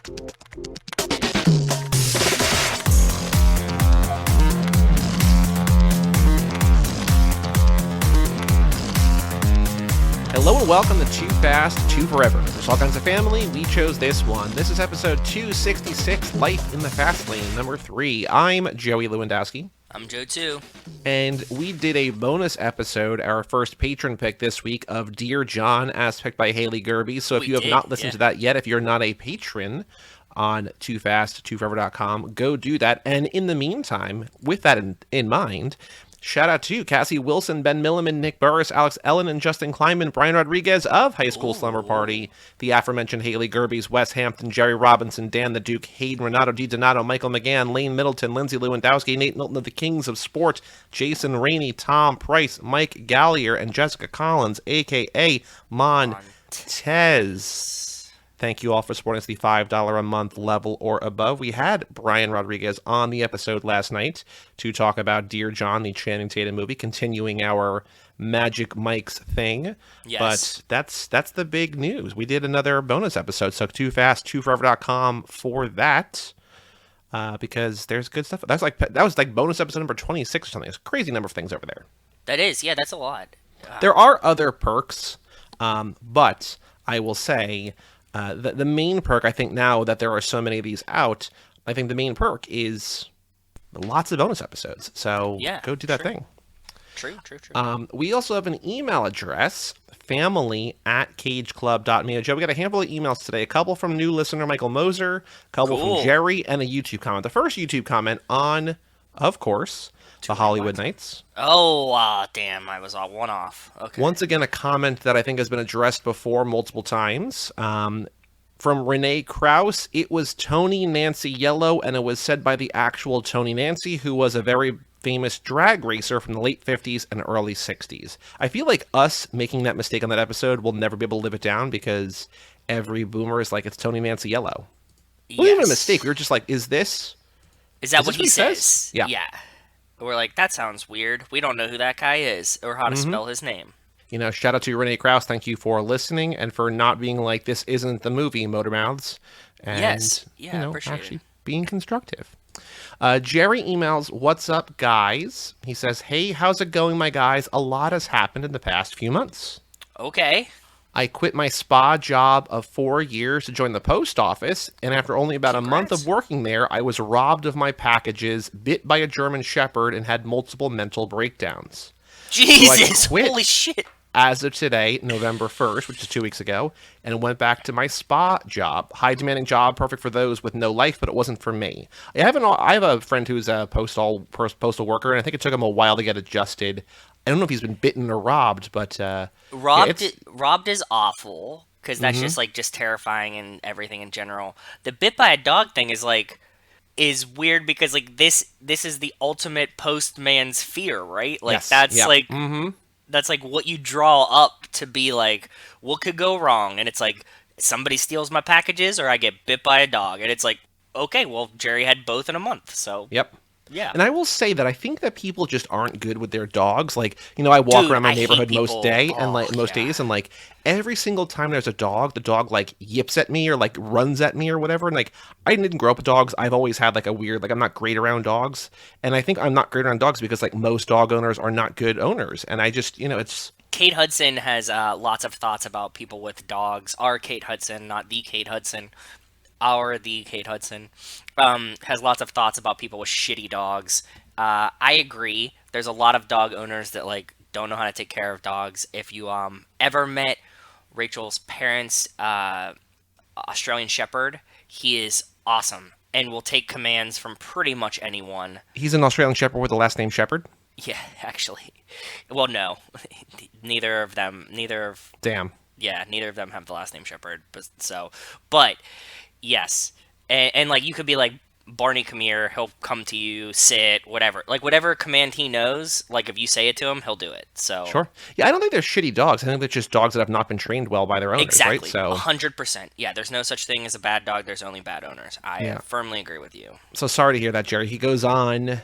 Hello and welcome to Too Fast, Too Forever. There's all kinds of family. We chose this one. This is episode 266, Life in the Fast Lane, number 3. I'm Joey Lewandowski. I'm Joe, too. And we did a bonus episode, our first patron pick this week, of Dear John, as picked by Haley Gerby. So if you have not listened to that yet, if you're not a patron on TooFastTooForever.com, go do that. And in the meantime, with that in mind, shout out to Cassie Wilson, Ben Milliman, Nick Burris, Alex Ellen, and Justin Kleinman, Brian Rodriguez of High School Slumber Party, the aforementioned Haley Gerby's, Wes Hampton, Jerry Robinson, Dan the Duke, Hayden, Renato DiDonato, Michael McGann, Lane Middleton, Lindsay Lewandowski, Nate Milton of the Kings of Sport, Jason Rainey, Tom Price, Mike Gallier, and Jessica Collins, a.k.a. Montez. Thank you all for supporting us the $5 a month level or above. We had Brian Rodriguez on the episode last night to talk about Dear John, the Channing Tatum movie, continuing our Magic Mike's thing. Yes. But that's the big news. We did another bonus episode, so TooFastTooForever.com for that. Because there's good stuff. That was like bonus episode number 26 or something. It's a crazy number of things over there. That is, yeah, that's a lot. There are other perks, but I will say the main perk, I think now that there are so many of these out, I think the main perk is lots of bonus episodes. So go do that thing. True. We also have an email address, family@cageclub.me. Joe, we got a handful of emails today. A couple from new listener Michael Moser, a couple from Jerry, and a YouTube comment. The first YouTube comment on, of course, the Hollywood Nights. Oh, damn, I was one off. Okay. Once again, a comment that I think has been addressed before multiple times. From Renee Krause, it was Tony Nancy Yellow, and it was said by the actual Tony Nancy, who was a very famous drag racer from the late 50s and early 60s. I feel like us making that mistake on that episode will never be able to live it down because every boomer is like, it's Tony Nancy Yellow. It wasn't even a mistake. We were just like, is that what he says? Yeah. We're like, that sounds weird. We don't know who that guy is or how to spell his name. You know, shout out to Renee Krause. Thank you for listening and for not being like, this isn't the movie, Motormouths. And, yes. Yeah, appreciate actually it. Being constructive. Jerry emails, what's up, guys? He says, hey, how's it going, my guys? A lot has happened in the past few months. Okay. I quit my spa job of 4 years to join the post office, and after only about a month of working there, I was robbed of my packages, bit by a German Shepherd, and had multiple mental breakdowns. Jesus, so holy shit. As of today, November 1st, which is 2 weeks ago, and went back to my spa job. High-demanding job, perfect for those with no life, but it wasn't for me. I have a friend who's a postal worker, and I think it took him a while to get adjusted. I don't know if he's been bitten or robbed, but robbed is awful because that's just terrifying and everything in general. The bit by a dog thing is weird because this is the ultimate postman's fear, right? That's like what you draw up to be like, what could go wrong? And it's like somebody steals my packages or I get bit by a dog, and it's like, okay, well, Jerry had both in a month, so yep. Yeah. And I will say that I think that people just aren't good with their dogs. Like, you know, I walk around my neighborhood most days, and every single time there's a dog, the dog like yips at me or like runs at me or whatever. And like, I didn't grow up with dogs. I've always had like a weird, I'm not great around dogs. And I think I'm not great around dogs because like most dog owners are not good owners. And I just, it's... Kate Hudson has lots of thoughts about people with dogs. Our Kate Hudson, not the Kate Hudson. The Kate Hudson, has lots of thoughts about people with shitty dogs. I agree. There's a lot of dog owners that don't know how to take care of dogs. If you ever met Rachel's parents' Australian Shepherd, he is awesome and will take commands from pretty much anyone. He's an Australian Shepherd with the last name Shepherd? Yeah, actually. Well, no. Neither of them. Damn. Yeah, neither of them have the last name Shepherd. But yes. And you could be like, Barney, come here, he'll come to you, sit, whatever. Whatever command he knows, if you say it to him, he'll do it. So sure. Yeah, I don't think they're shitty dogs. I think they're just dogs that have not been trained well by their owners, exactly. Right? So 100%. Yeah, there's no such thing as a bad dog. There's only bad owners. I firmly agree with you. So sorry to hear that, Jerry. He goes on,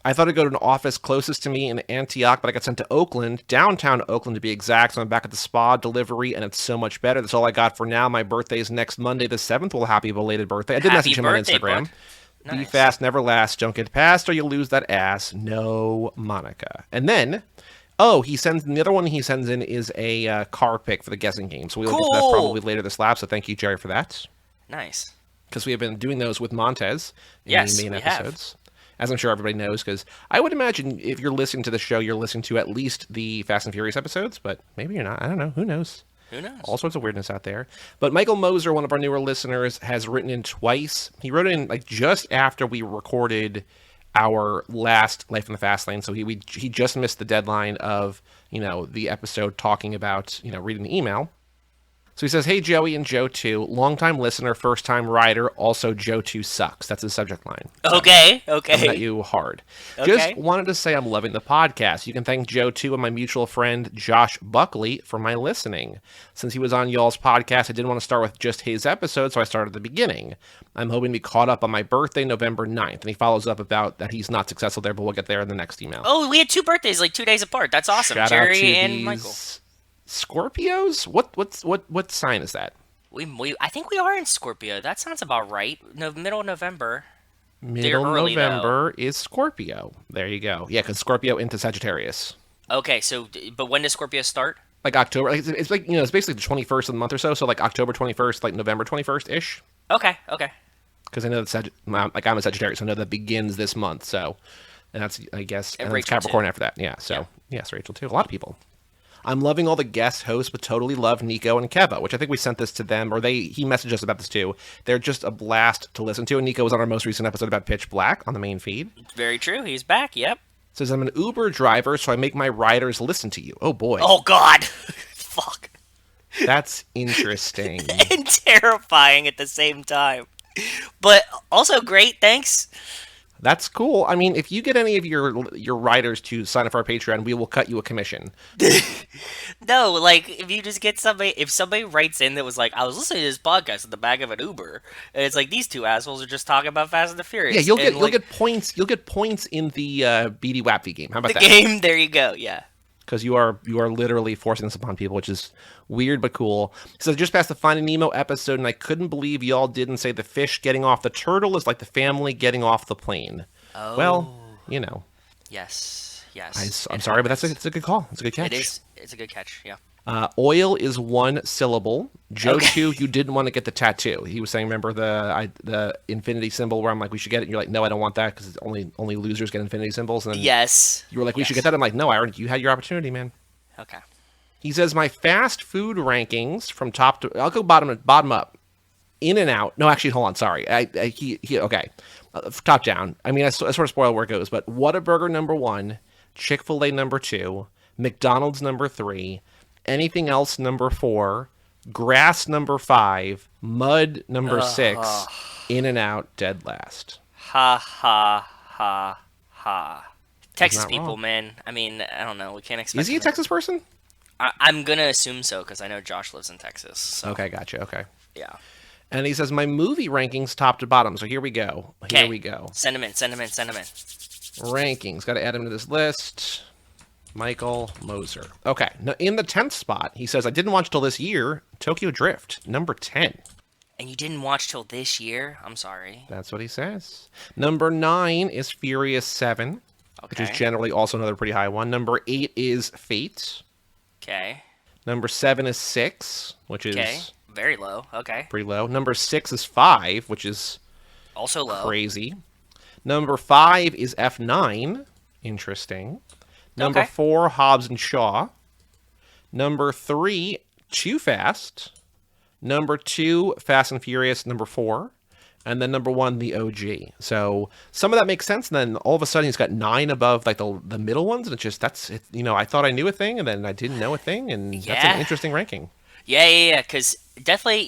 I thought I'd go to an office closest to me in Antioch, but I got sent to Oakland, downtown Oakland to be exact. So I'm back at the spa delivery, and it's so much better. That's all I got for now. My birthday is next Monday, the 7th. Well, happy belated birthday. I did message him on Instagram. Nice. Be fast, never last. Don't get past, or you'll lose that ass. No, Monica. And then, he sends the other one he sends in is a car pick for the guessing game. So we'll get to that probably later this lap. So thank you, Jerry, for that. Nice. Because we have been doing those with Montez in the main episodes. As I'm sure everybody knows, because I would imagine if you're listening to the show, you're listening to at least the Fast and Furious episodes, but maybe you're not. I don't know. Who knows? Who knows? All sorts of weirdness out there. But Michael Moser, one of our newer listeners, has written in twice. He wrote in just after we recorded our last Life in the Fast Lane, so he just missed the deadline of the episode talking about reading the email. So he says, "Hey, Joey and Joe 2, longtime listener, first-time rider, also Joe 2 sucks." That's his subject line. Okay. Coming at you hard. Okay. Just wanted to say I'm loving the podcast. You can thank Joe 2 and my mutual friend Josh Buckley for my listening. Since he was on y'all's podcast, I didn't want to start with just his episode, so I started at the beginning. I'm hoping to be caught up on my birthday, November 9th. And he follows up about that he's not successful there, but we'll get there in the next email. Oh, we had 2 birthdays 2 days apart. That's awesome. Shout Jerry out to and Michael. Scorpios? What sign is that? I think we are in Scorpio. That sounds about right. Middle of November. Middle November is Scorpio. There you go. Yeah, because Scorpio into Sagittarius. Okay, so but when does Scorpio start? Like October. It's it's basically the 21st of the month or so. So like October 21st, like November 21st ish. Okay. Because I know that I'm a Sagittarius, so I know that begins this month. So, and that's I guess and it's Capricorn too. After that. Yeah. So yes, Rachel too. A lot of people. I'm loving all the guest hosts, but totally love Nico and Keva, which I think we sent this to them, or he messaged us about this too. They're just a blast to listen to, and Nico was on our most recent episode about Pitch Black on the main feed. Very true. He's back. Yep. Says, I'm an Uber driver, so I make my riders listen to you. Oh, boy. Oh, God. Fuck. That's interesting. And terrifying at the same time. But also great, thanks. That's cool. I mean, if you get any of your writers to sign up for our Patreon, we will cut you a commission. No, if you just get if somebody writes in that was like, I was listening to this podcast in the back of an Uber, and it's like these 2 assholes are just talking about Fast and the Furious. Yeah, you'll get points. You'll get points in the BD Wapty game. How about that? The game. There you go. Yeah. Because you are literally forcing this upon people, which is weird but cool. So I just passed the Finding Nemo episode, and I couldn't believe y'all didn't say the fish getting off the turtle is like the family getting off the plane. Oh. Well, Yes. I'm sorry, but it's a good call. It's a good catch. It is. It's a good catch. Yeah. Oil is 1 syllable. Joe 2, you didn't want to get the tattoo. He was saying, remember the infinity symbol where I'm like, we should get it. And you're like, no, I don't want that because only losers get infinity symbols. And then yes. You were like, we should get that. I'm like, no, you had your opportunity, man. Okay. He says, my fast food rankings from top to, I'll go bottom up. In and out. No, actually, hold on. Sorry. Okay. Top down. I mean, I sort of spoil where it goes, but Whataburger number 1, Chick-fil-A number 2, McDonald's number 3, anything else number 4, Grass number 5, Mud number 6, In and Out dead last. Ha ha ha ha. Texas people, wrong. Man. I mean, I don't know. We can't expect. Is he a Texas person? I'm gonna assume so because I know Josh lives in Texas. So. Okay, gotcha. Okay. Yeah. And he says my movie rankings top to bottom. So here we go. Here we go. Send him in. Rankings. Got to add him to this list. Michael Moser. Okay. Now, in the 10th spot, he says, I didn't watch till this year. Tokyo Drift, number 10. And you didn't watch till this year? I'm sorry. That's what he says. Number 9 is Furious 7, which is generally also another pretty high one. Number 8 is Fate. Okay. Number 7 is 6, which is... Very low. Okay. Pretty low. Number 6 is 5, which is... Also low. Crazy. Number 5 is F9. Interesting. Number 4, Hobbs and Shaw. Number 3, Too Fast. Number 2, Fast and Furious, number 4. And then number 1, the OG. So some of that makes sense. And then all of a sudden he's got 9 above like the middle ones. And it's just, I thought I knew a thing and then I didn't know a thing. And that's an interesting ranking. Yeah. Because definitely,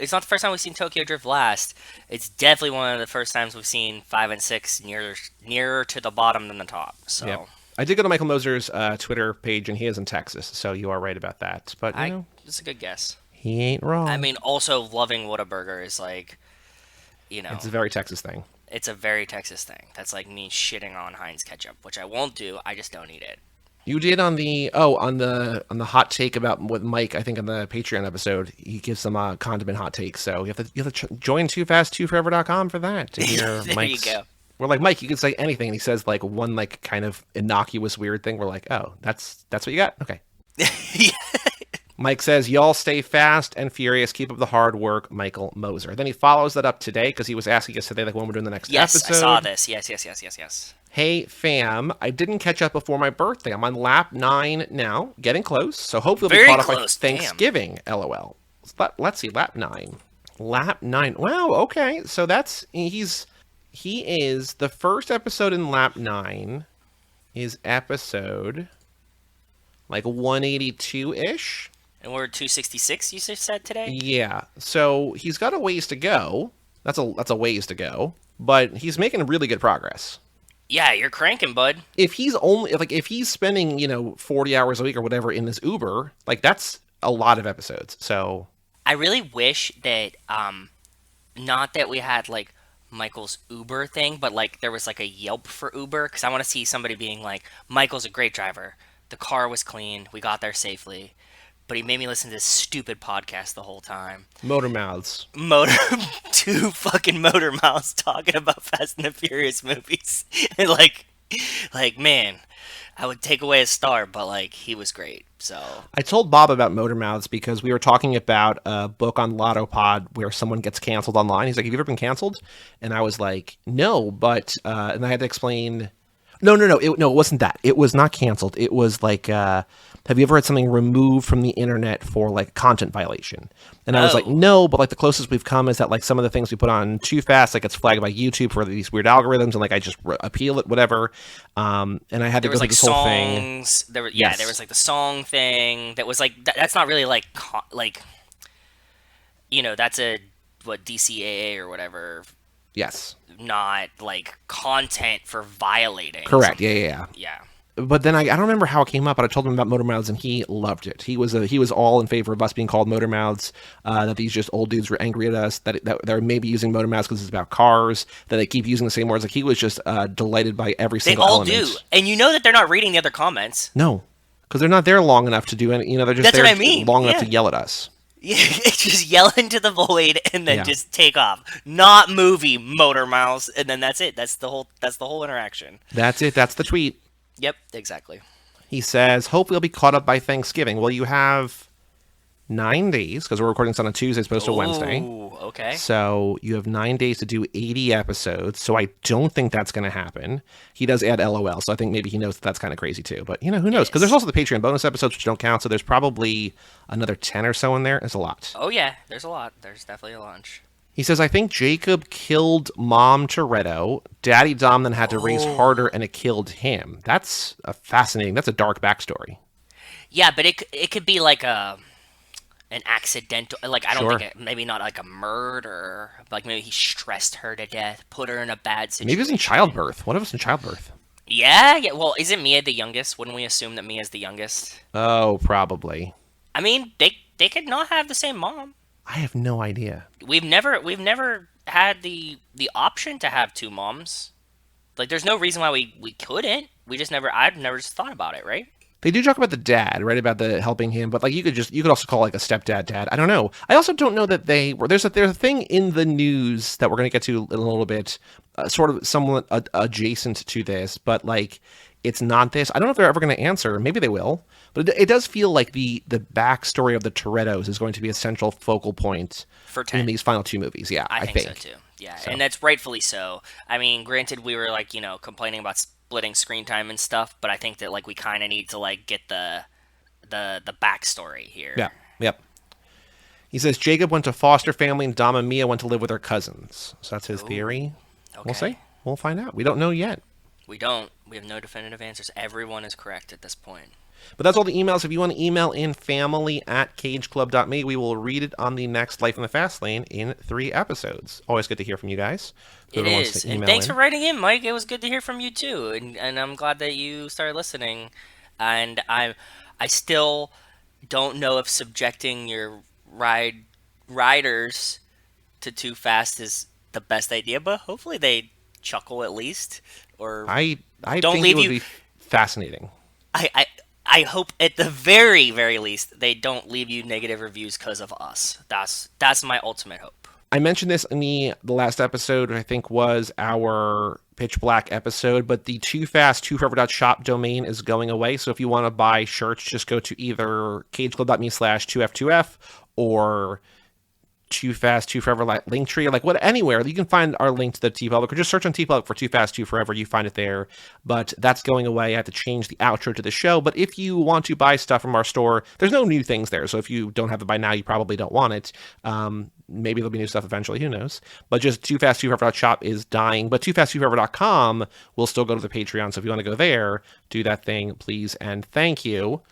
it's not the first time we've seen Tokyo Drift last. It's definitely one of the first times we've seen 5 and 6 nearer to the bottom than the top. So. Yep. I did go to Michael Moser's Twitter page, and he is in Texas, so you are right about that. But it's a good guess. He ain't wrong. I mean, also loving Whataburger is like, It's a very Texas thing. It's a very Texas thing. That's like me shitting on Heinz ketchup, which I won't do. I just don't eat it. You did on the on the hot take about with Mike. I think on the Patreon episode, he gives some condiment hot takes. So you have to join toofast2forever.com for that to hear There you Mike's. go. We're like, Mike, you can say anything, and he says like one like kind of innocuous weird thing. We're like, oh, that's what you got. Okay. Mike says, y'all stay fast and furious. Keep up the hard work, Michael Moser. Then he follows that up today because he was asking us today, like, when we're doing the next episode. Yes, I saw this. Yes. Hey, fam, I didn't catch up before my birthday. I'm on lap 9 now, getting close. So hopefully we'll be caught up by Thanksgiving, LOL. Let's see, lap 9. Lap 9. Wow, okay. So he is, the first episode in lap 9 is episode, like, 182-ish. And we're 266, you said today? Yeah. So he's got a ways to go. That's a ways to go. But he's making really good progress. Yeah, you're cranking, bud. If he's spending, 40 hours a week or whatever in this Uber, like that's a lot of episodes. So I really wish that not that we had like Michael's Uber thing, but like there was like a Yelp for Uber, because I want to see somebody being like, Michael's a great driver. The car was clean. We got there safely. But he made me listen to this stupid podcast the whole time. Motor mouths. Two fucking motor mouths talking about Fast and the Furious movies. And like, man, I would take away his star, but like, he was great. So I told Bob about Motor Mouths because we were talking about a book on Lotto Pod where someone gets canceled online. He's like, have you ever been canceled? And I was like, no, but, and I had to explain, no, it wasn't that. It was not canceled. It was like, have you ever had something removed from the internet for like content violation? And I was like, no, but like the closest we've come is that like some of the things we put on Too Fast, like it's flagged by YouTube for these weird algorithms, and like I just appeal it, whatever. And I had to go through this whole thing. There was like the song thing that was like that's not really like that's a DCAA or whatever. Yes. Not like content for violating. Correct. Yeah. But then I don't remember how it came up, but I told him about Motor Mouths, and he loved it. He was all in favor of us being called Motor Mouths, that these just old dudes were angry at us, that they're maybe using Motor Mouths because it's about cars, that they keep using the same words. Like, he was just delighted by every single element. They all do. And you know that they're not reading the other comments. No, because they're not there long enough to do any, they're just there long enough to yell at us. Yeah, just yell into the void and then just take off. Not movie, Motor Mouths, and then that's it. That's the whole interaction. That's it. That's the tweet. Yep, exactly. He says, hopefully you'll be caught up by Thanksgiving. Well, you have 9 days, because we're recording this on a Tuesday as opposed to Wednesday. Okay. So you have 9 days to do 80 episodes, so I don't think that's going to happen. He does add LOL, so I think maybe he knows that's kind of crazy too. But, who knows? Because there's also the Patreon bonus episodes, which don't count, so there's probably another 10 or so in there. It's a lot. Oh, yeah, there's a lot. There's definitely a lunch. He says, I think Jacob killed Mom Toretto. Daddy Dom then had to race harder, and it killed him. That's that's a dark backstory. Yeah, but it could be like an accidental, like, I don't think maybe not like a murder, like maybe he stressed her to death, put her in a bad situation. Maybe it was in childbirth. One of us in childbirth. Yeah, well, isn't Mia the youngest? Wouldn't we assume that Mia's the youngest? Oh, probably. I mean, they could not have the same mom. I have no idea. We've never had the option to have two moms. Like, there's no reason why we couldn't. I've never just thought about it, right? They do talk about the dad, right? About the helping him, but like you could also call like a stepdad dad. I don't know. I also don't know that there's a thing in the news that we're going to get to in a little bit, sort of somewhat adjacent to this, but like it's not this. I don't know if they're ever going to answer. Maybe they will, but it does feel like the backstory of the Torettos is going to be a central focal point in these final two movies. Yeah, I think so too. Yeah, so. And that's rightfully so. I mean, granted, we were like complaining about splitting screen time and stuff, but I think that like we kind of need to like get the backstory here. Yeah. Yep. He says Jacob went to foster family and Dom and Mia went to live with their cousins. So that's his theory. Okay. We'll see. We'll find out. We don't know yet. We don't. We have no definitive answers. Everyone is correct at this point. But that's all the emails. If you want to email in family@cageclub.me, we will read it on the next Life in the Fast Lane in 3 episodes. Always good to hear from you guys. It is. And thanks for writing in, Mike. It was good to hear from you, too. And I'm glad that you started listening. And I still don't know if subjecting your riders to Too Fast is the best idea, but hopefully they chuckle at least, or I don't think it leave would you. be fascinating. I, I I hope at the very very least they don't leave you negative reviews because of us. That's my ultimate hope. I mentioned this in the last episode, I think was our Pitch Black episode, but the Too Fast, Too Forever.shop domain is going away. So if you want to buy shirts, just go to either cageclub.me/2f2f or Too Fast, Too Forever, like Linktree, or like what, anywhere. You can find our link to the TeePublic, or just search on TeePublic for Too Fast, Too Forever. You find it there. But that's going away. I have to change the outro to the show. But if you want to buy stuff from our store, there's no new things there. So if you don't have it by now, you probably don't want it. Maybe there'll be new stuff eventually. Who knows? But just Too Fast, Too Forever.shop is dying. But TooFastTooForever.com will still go to the Patreon. So if you want to go there, do that thing, please, and thank you.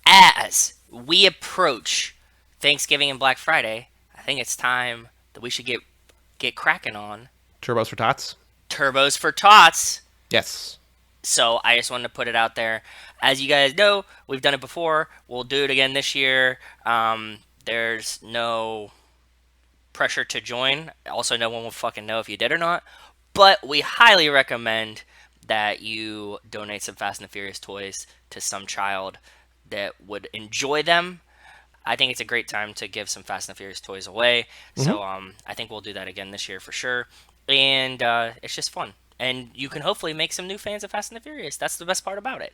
As we approach Thanksgiving and Black Friday, I think it's time that we should get cracking on Turbos for Tots. Turbos for Tots. Yes. So I just wanted to put it out there. As you guys know, we've done it before. We'll do it again this year. There's no pressure to join. Also, no one will fucking know if you did or not. But we highly recommend that you donate some Fast and the Furious toys to some child that would enjoy them. I think it's a great time to give some Fast and the Furious toys away. Mm-hmm. So I think we'll do that again this year for sure. And it's just fun. And you can hopefully make some new fans of Fast and the Furious. That's the best part about it.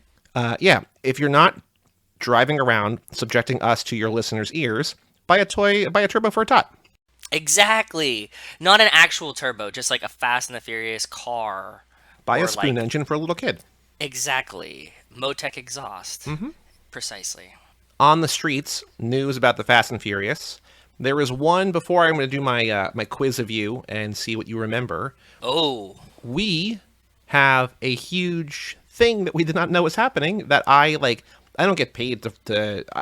Yeah, if you're not driving around subjecting us to your listeners' ears, buy a turbo for a tot. Exactly. Not an actual turbo, just like a Fast and the Furious car. Buy a spoon engine for a little kid. Exactly. Motec exhaust. Mm-hmm. Precisely. On the streets, news about the Fast and Furious. There is one, before I'm going to do my my quiz of you and see what you remember. Oh. We have a huge thing that we did not know was happening that I don't get paid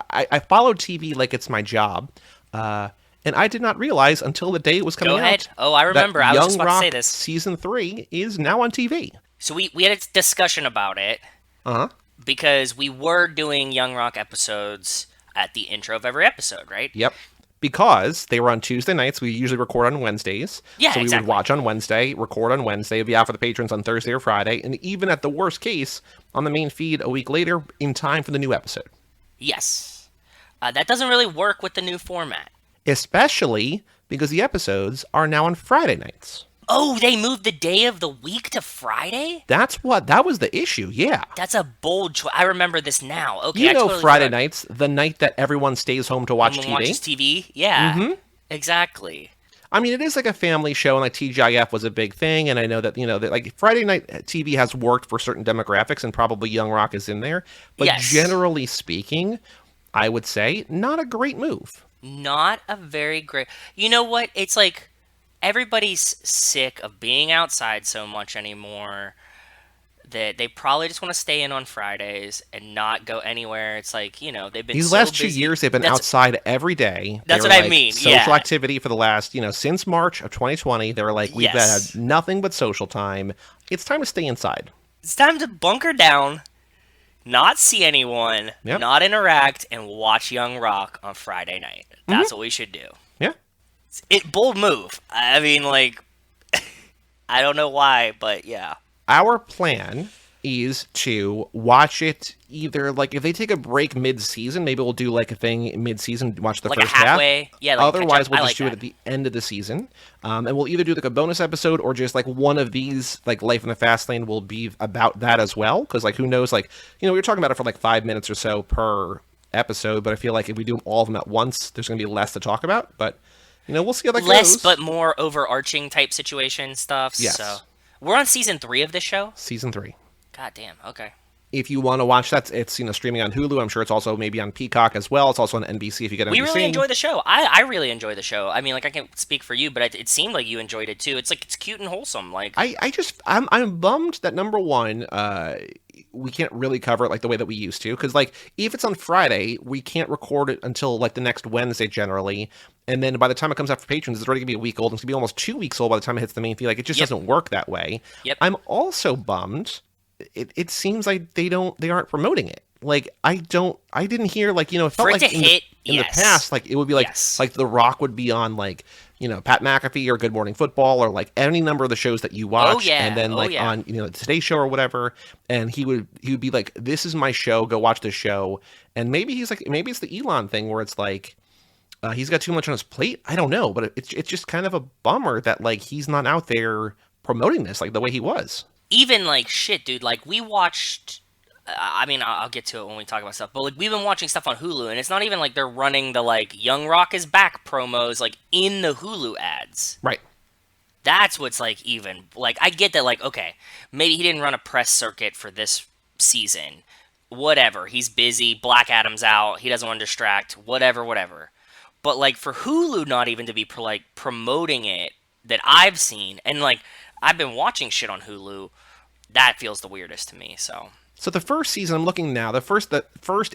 I follow TV like it's my job. And I did not realize until the day it was coming out. Go ahead. Oh, I remember. I was just about to say this. Season 3 is now on TV. So we had a discussion about it. Uh-huh. Because we were doing Young Rock episodes at the intro of every episode, right? Yep. Because they were on Tuesday nights. We usually record on Wednesdays. Yeah, so we exactly. would watch on Wednesday, record on Wednesday, it'd be out for the patrons on Thursday or Friday, and even at the worst case, on the main feed a week later in time for the new episode. Yes. That doesn't really work with the new format. Especially because the episodes are now on Friday nights. Oh, they moved the day of the week to Friday? That was the issue, yeah. That's a bold choice. I remember this now. Okay, you know, totally Friday nights, the night that everyone stays home to watch TV. Watches TV? Yeah, mm-hmm. Exactly. I mean, it is like a family show, and like TGIF was a big thing, and I know that, that like Friday night TV has worked for certain demographics, and probably Young Rock is in there. But yes, generally speaking, I would say not a great move. Not a very great... You know what? It's like... Everybody's sick of being outside so much anymore that they probably just want to stay in on Fridays and not go anywhere. It's like, they've been these so last busy. 2 years they've been outside every day. That's what I mean. Social activity for the last, since March of 2020. They were like, we've had nothing but social time. It's time to stay inside. It's time to bunker down, not see anyone, not interact, and watch Young Rock on Friday night. That's what we should do. Yeah. Bold move. I mean, I don't know why, but yeah. Our plan is to watch it either, if they take a break mid-season, maybe we'll do, a thing mid-season, watch the first halfway, half. Yeah, otherwise, we'll just do it at the end of the season. And we'll either do, a bonus episode or just, one of these, Life in the Fast Lane will be about that as well. Because, who knows, we were talking about it for, 5 minutes or so per episode, but I feel like if we do all of them at once, there's going to be less to talk about, but... we'll see how that goes. Less, but more overarching type situation stuff. Yes. So we're on season 3 of this show? Season 3. God damn, okay. If you want to watch that, it's streaming on Hulu. I'm sure it's also maybe on Peacock as well. It's also on NBC if you get NBC. We really enjoy the show. I really enjoy the show. I mean, I can't speak for you, but it seemed like you enjoyed it too. It's it's cute and wholesome. I'm bummed that number one, we can't really cover it the way that we used to, because if it's on Friday, we can't record it until the next Wednesday generally, and then by the time it comes out for patrons, it's already gonna be a week old. It's gonna be almost 2 weeks old by the time it hits the main feed. It just doesn't work that way. Yep. I'm also bummed. It seems like they aren't promoting it. I didn't hear it felt for it like to hit in the past, it would be like The Rock would be on Pat McAfee or Good Morning Football or like any number of the shows that you Oh watch, yeah. and then Oh like yeah. on the Today Show or whatever, and he would be like, "This is my show. Go watch this show." And maybe it's the Elon thing where it's like he's got too much on his plate. I don't know, but it's just kind of a bummer that like he's not out there promoting this like the way he was. Even like shit, dude. Like we watched. I mean, I'll get to it when we talk about stuff. But like we've been watching stuff on Hulu, and it's not even like they're running the like Young Rock is back promos like in the Hulu ads. Right. That's what's like even like I get that like okay, maybe he didn't run a press circuit for this season. Whatever. He's busy. Black Adam's out. He doesn't want to distract. Whatever, whatever. But like for Hulu not even to be like promoting it that I've seen and like I've been watching shit on Hulu, that feels the weirdest to me. So So the first season, I'm looking now. The first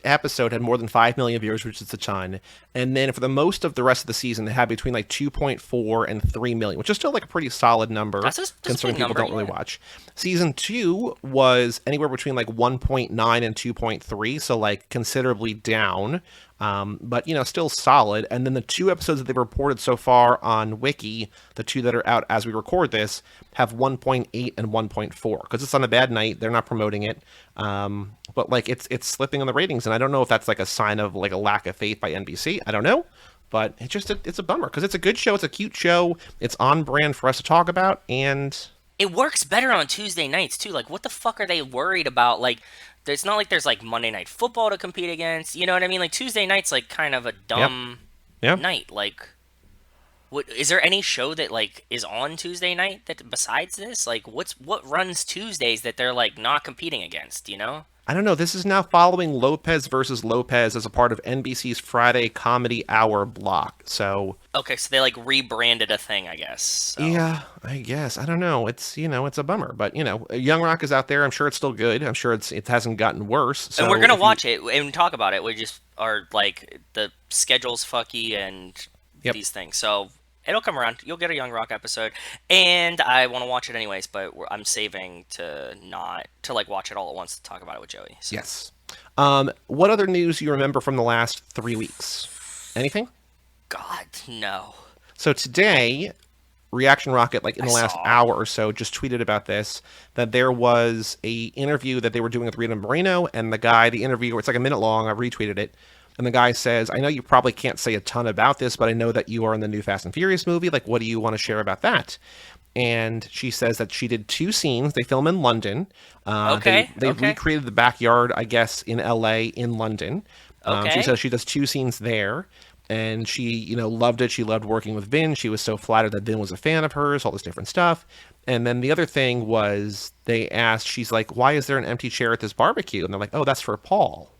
episode had more than 5 million viewers, which is a ton. And then for the most of the rest of the season, they had between like 2.4 and 3 million, which is still like a pretty solid number, that's considering a people number, don't really watch. Season 2 was anywhere between like 1.9 and 2.3, so like considerably down. But still solid. And then the 2 episodes that they've reported so far on Wiki, the 2 that are out as we record this, have 1.8 and 1.4 because it's on a bad night. They're not promoting it, but like it's slipping on the ratings, and I don't know if that's like a sign of like a lack of faith by NBC. I don't know, but it's a bummer because it's a good show. It's a cute show. It's on brand for us to talk about, and it works better on Tuesday nights too. Like what the fuck are they worried about? Like it's not like there's like Monday Night Football to compete against. You know what I mean? Like Tuesday night's like kind of a dumb yeah. night. Like what is there any show that like is on Tuesday night that besides this? Like what runs Tuesdays that they're like not competing against, you know? I don't know. This is now following Lopez versus Lopez as a part of NBC's Friday Comedy Hour block. So Okay, so they like rebranded a thing, I guess. So. yeah, I guess I don't know. It's a bummer, but Young Rock is out there. I'm sure it's still good. I'm sure it hasn't gotten worse. So And we're gonna watch it and talk about it. We just are like the schedule's fucky and Yep. these things. So it'll come around. You'll get a Young Rock episode, and I want to watch it anyways. But I'm saving to not to like watch it all at once to talk about it with Joey. So. Yes. What other news you remember from the last 3 weeks? Anything? God, no. So today, Reaction Rocket, like in the last saw. hour or so, just tweeted about this, that there was a interview that they were doing with Rita Moreno, and the interviewer, it's like a minute long, I retweeted it, and the guy says, "I know you probably can't say a ton about this, but I know that you are in the new Fast and Furious movie, like what do you want to share about that?" And she says that she did 2 scenes. They film in London. They recreated the backyard, I guess, in LA in London. She says she does 2 scenes there. And she, loved it. She loved working with Vin. She was so flattered that Vin was a fan of hers, all this different stuff. And then the other thing was they asked, she's like, "Why is there an empty chair at this barbecue?" And they're like, "Oh, that's for Paul."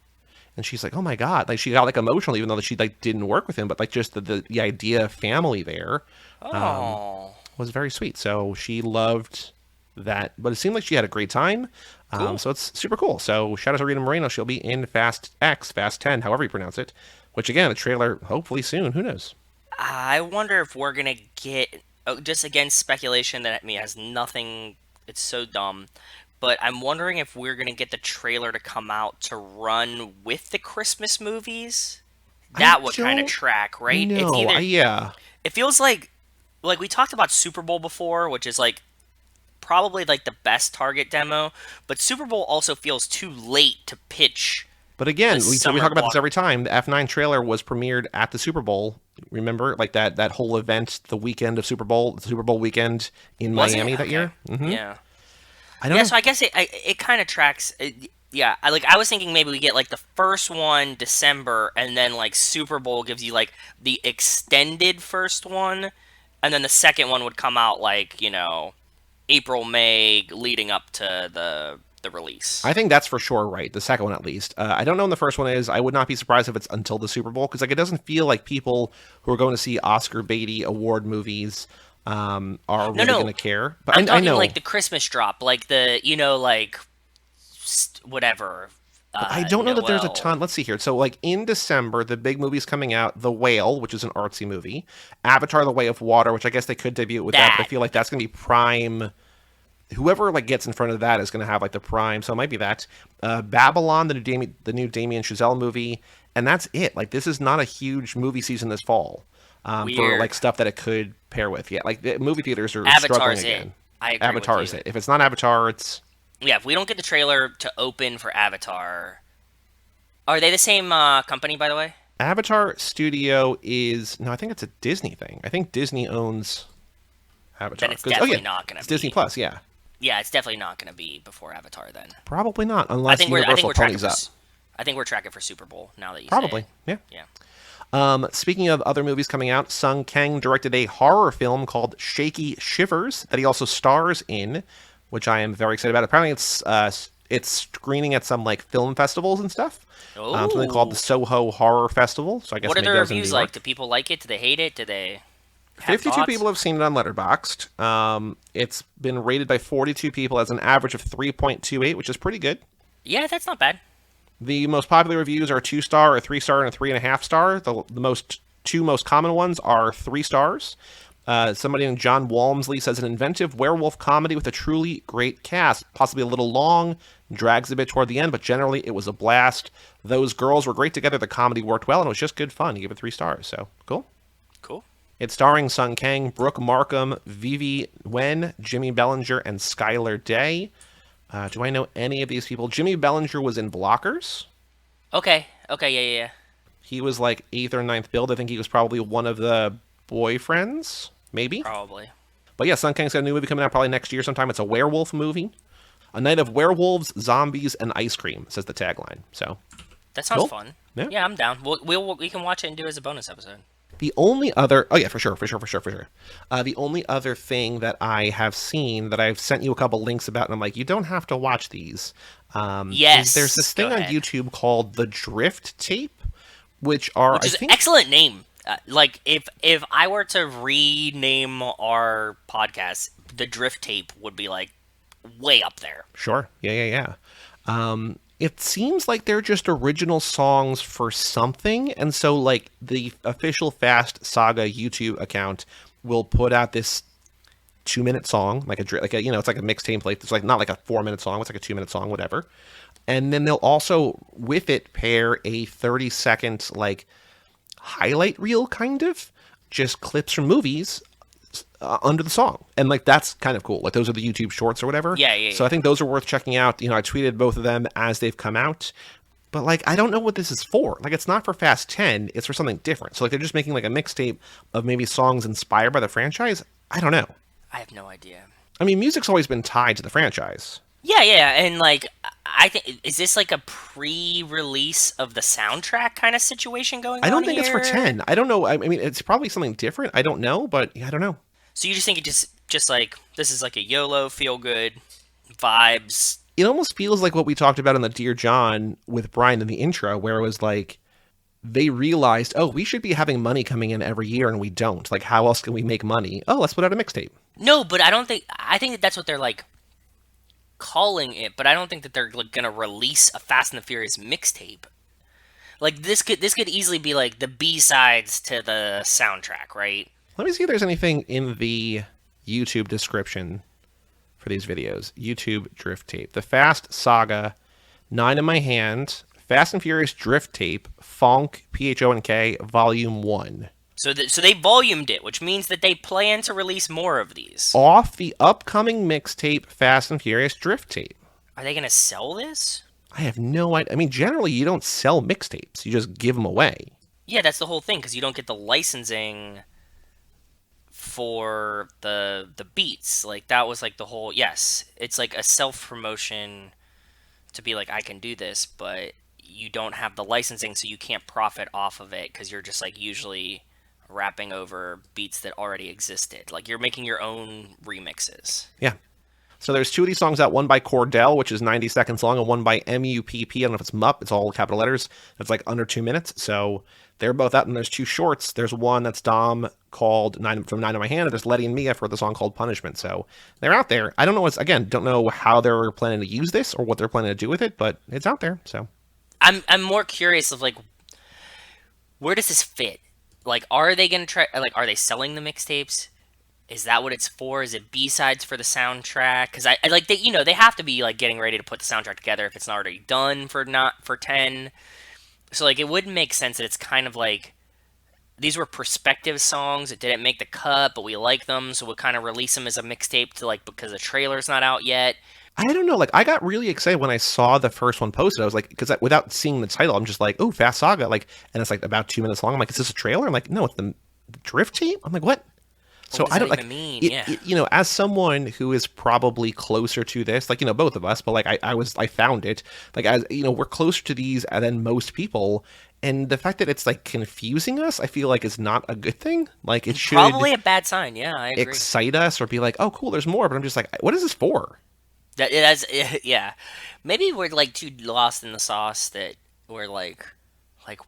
And she's like, "Oh my God." Like she got like emotional, even though she like didn't work with him, but like just the idea of family there was very sweet. So she loved that, but it seemed like she had a great time. Cool. So it's super cool. So shout out to Rita Moreno. She'll be in Fast 10, however you pronounce it. Which again, a trailer hopefully soon. Who knows? I wonder if we're gonna get just again speculation that has nothing. It's so dumb, but I'm wondering if we're gonna get the trailer to come out to run with the Christmas movies. That would kind of track, right? No, It's either, yeah. It feels like we talked about Super Bowl before, which is like probably like the best target demo, but Super Bowl also feels too late to pitch. But again, we talk about block. this every time. The F9 trailer was premiered at the Super Bowl. Remember, like that whole event, the weekend of Super Bowl weekend in Miami that year. Mm-hmm. Yeah. I don't know. So I guess it kind of tracks. Yeah, I was thinking maybe we get like the first one December, and then like Super Bowl gives you like the extended first one, and then the second one would come out like April, May, leading up to the release. I think that's for sure right. The second one, at least. I don't know when the first one is. I would not be surprised if it's until the Super Bowl because like it doesn't feel like people who are going to see Oscar Beatty award movies are really going to care. But I'm talking I know like the Christmas drop, like the whatever. I don't know that there's a ton. Let's see here. So, like in December, the big movie's coming out: The Whale, which is an artsy movie; Avatar: The Way of Water, which I guess they could debut with that. But I feel like that's going to be prime. Whoever like gets in front of that is going to have like the prime. So it might be that Babylon, the new Damien Chazelle movie, and that's it. Like this is not a huge movie season this fall. for Weird. like stuff that it could pair with. Yeah, like the movie theaters are struggling Avatar's it. again. I agree with Avatar is you. it. If it's not Avatar, it's Yeah, if we don't get the trailer to open for Avatar, are they the same company, by the way? Avatar Studio is no, I think it's a Disney thing. I think Disney owns Then Avatar. it's Oh yeah, definitely not gonna it's Disney be. Plus. Yeah, Yeah, it's definitely not gonna be before Avatar. Then probably not I unless think we're. I think Universal we're tracking ponies for. up. I think we're tracking for Super Bowl now that you say it. Probably, yeah. Yeah. Speaking of other movies coming out, Sung Kang directed a horror film called Shaky Shivers that he also stars in, which I am very excited about. Apparently, it's screening at some like film festivals and stuff. Something called the Oh. Soho Horror Festival. So I guess What are maybe the that was in New reviews like? York. Do people like it? Do they hate it? Do they have 52 thoughts? people have seen it on Letterboxd. It's been rated by 42 people as an average of 3.28, which is pretty good. Yeah, that's not bad. The most popular reviews are 2-star, a 3-star, and a 3.5-star. The two most common ones are 3 stars. Somebody named John Walmsley says an inventive werewolf comedy with a truly great cast, possibly a little long, drags a bit toward the end, but generally it was a blast. Those girls were great together. The comedy worked well, and it was just good fun. He gave it 3 stars, so cool. Cool. It's starring Sung Kang, Brooke Markham, Vivi Wen, Jimmy Bellinger, and Skylar Day. Do I know any of these people? Jimmy Bellinger was in Blockers. Okay. Okay. Yeah. Yeah. Yeah. He was like 8th or ninth build. I think he was probably one of the boyfriends, maybe. Probably. But yeah, Sun Kang's got a new movie coming out probably next year sometime. It's a werewolf movie. A night of werewolves, zombies, and ice cream, says the tagline. So, That sounds cool. fun. Yeah. Yeah, I'm down. We can watch it and do it as a bonus episode. The only other, oh yeah, for sure. The only other thing that I have seen that I've sent you a couple links about, and I'm like, you don't have to watch these. Yes. Is there's this go thing on ahead. YouTube called the Drift Tape, which are Which I is an think excellent name. Like if I were to rename our podcast, the Drift Tape would be like way up there. sure, yeah. It seems like they're just original songs for something, and so like the official Fast Saga YouTube account will put out this 2-minute song, like a it's like a mix template. It's like not like a 4-minute song. It's like a 2-minute song, whatever. And then they'll also with it pair a 30-second like highlight reel, kind of just clips from movies under the song, and like that's kind of cool. Like those are the YouTube shorts or whatever. Yeah. So I think those are worth checking out. I tweeted both of them as they've come out. But like I don't know what this is for. Like it's not for Fast 10, it's for something different. So like they're just making like a mixtape of maybe songs inspired by the franchise. I don't know. I have no idea. I mean, music's always been tied to the franchise. Yeah, and like I think is this like a pre-release of the soundtrack kind of situation going on I don't think it's for here? 10. I don't know. I mean, it's probably something different. I don't know, but yeah, I don't know. So you just think it just like this is like a YOLO feel good vibes. It almost feels like what we talked about in the Dear John with Brian in the intro, where it was like they realized, oh, we should be having money coming in every year, and we don't. Like, how else can we make money? Oh, let's put out a mixtape. No, but I think that that's what they're like calling it, but I don't think that they're like gonna release a Fast and the Furious mixtape. Like this could easily be like the B-sides to the soundtrack, right? Let me see if there's anything in the YouTube description for these videos. YouTube drift tape. The Fast Saga, 9 in my hand, Fast and Furious drift tape, Fonk, PHONK, Volume 1. So they volumed it, which means that they plan to release more of these. Off the upcoming mixtape, Fast and Furious drift tape. Are they gonna sell this? I have no idea. I mean, generally, you don't sell mixtapes. You just give them away. Yeah, that's the whole thing because you don't get the licensing for the beats. Like that was like the whole. Yes, it's like a self promotion to be like I can do this, but you don't have the licensing, so you can't profit off of it because you're just like usually rapping over beats that already existed. Like you're making your own remixes. Yeah. So there's 2 of these songs out, one by Cordell, which is 90 seconds long, and one by MUPP. I don't know if it's MUP. It's all capital letters. It's like under 2 minutes. So they're both out, and there's 2 shorts. There's one that's Dom called Nine in My Hand, and there's Letty and Mia for the song called Punishment. So they're out there. I don't know don't know how they're planning to use this or what they're planning to do with it, but it's out there. So I'm more curious of like where does this fit? Like, are they gonna try? Like, are they selling the mixtapes? Is that what it's for? Is it B-sides for the soundtrack? Because I like they they have to be like getting ready to put the soundtrack together if it's not already done for not for 10. So like it wouldn't make sense that it's kind of like these were prospective songs. It didn't make the cut, but we like them, so we'll kind of release them as a mixtape to like because the trailer's not out yet. I don't know. Like, I got really excited when I saw the first one posted. I was like, because without seeing the title, I'm just like, oh, Fast Saga. Like, and it's like about 2 minutes long. I'm like, is this a trailer? I'm like, no, it's the Drift Team. I'm like, what? So What does I that don't like even mean? it, Yeah. you know, as someone who is probably closer to this, like, both of us, but like I found it, like, as we're closer to these than most people. And the fact that it's like confusing us, I feel like is not a good thing. Like, it should Probably a bad sign. Yeah, I agree. excite us or be like, oh, cool, there's more. But I'm just like, what is this for? That's yeah. Maybe we're like too lost in the sauce that we're like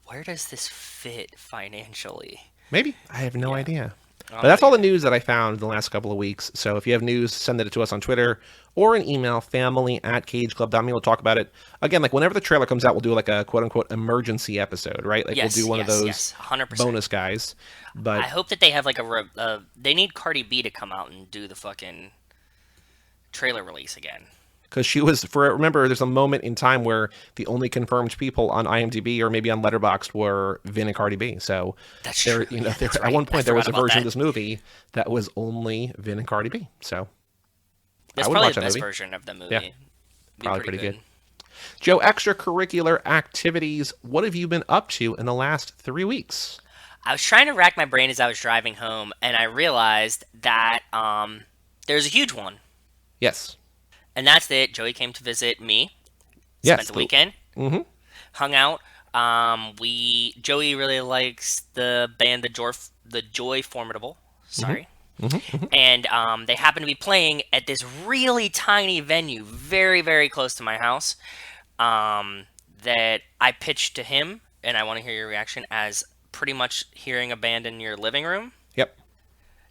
where does this fit financially? Maybe. I have no Yeah. idea. But Oh that's all the yeah. news that I found in the last couple of weeks. So if you have news, send it to us on Twitter or an email, family@cageclub.me. We'll talk about it. Again, like whenever the trailer comes out, we'll do like a quote unquote emergency episode, right? Like we'll do Yes, one of yes, those yes. 100%. bonus guys. I But hope that they have like they need Cardi B to come out and do the fucking trailer release again. because remember, there's a moment in time where the only confirmed people on IMDb or maybe on Letterboxd were Vin and Cardi B. So That's there, true. there, That's at right. one I point there was forgot a about version of that. this movie that was only Vin and Cardi B. So I That's would probably watch the that best movie. version of the movie. Yeah, Be probably pretty pretty good. good. Joe, extracurricular activities. What have you been up to in the last 3 weeks? I was trying to rack my brain as I was driving home, and I realized that there's a huge one, Yes. and that's it. Joey came to visit me, spent Yes. the weekend, Mm-hmm. hung out. We Joey really likes the band the Joy Formidable. Sorry. Mm-hmm. And they happen to be playing at this really tiny venue, very, very close to my house. That I pitched to him, and I want to hear your reaction as pretty much hearing a band in your living room. Yep.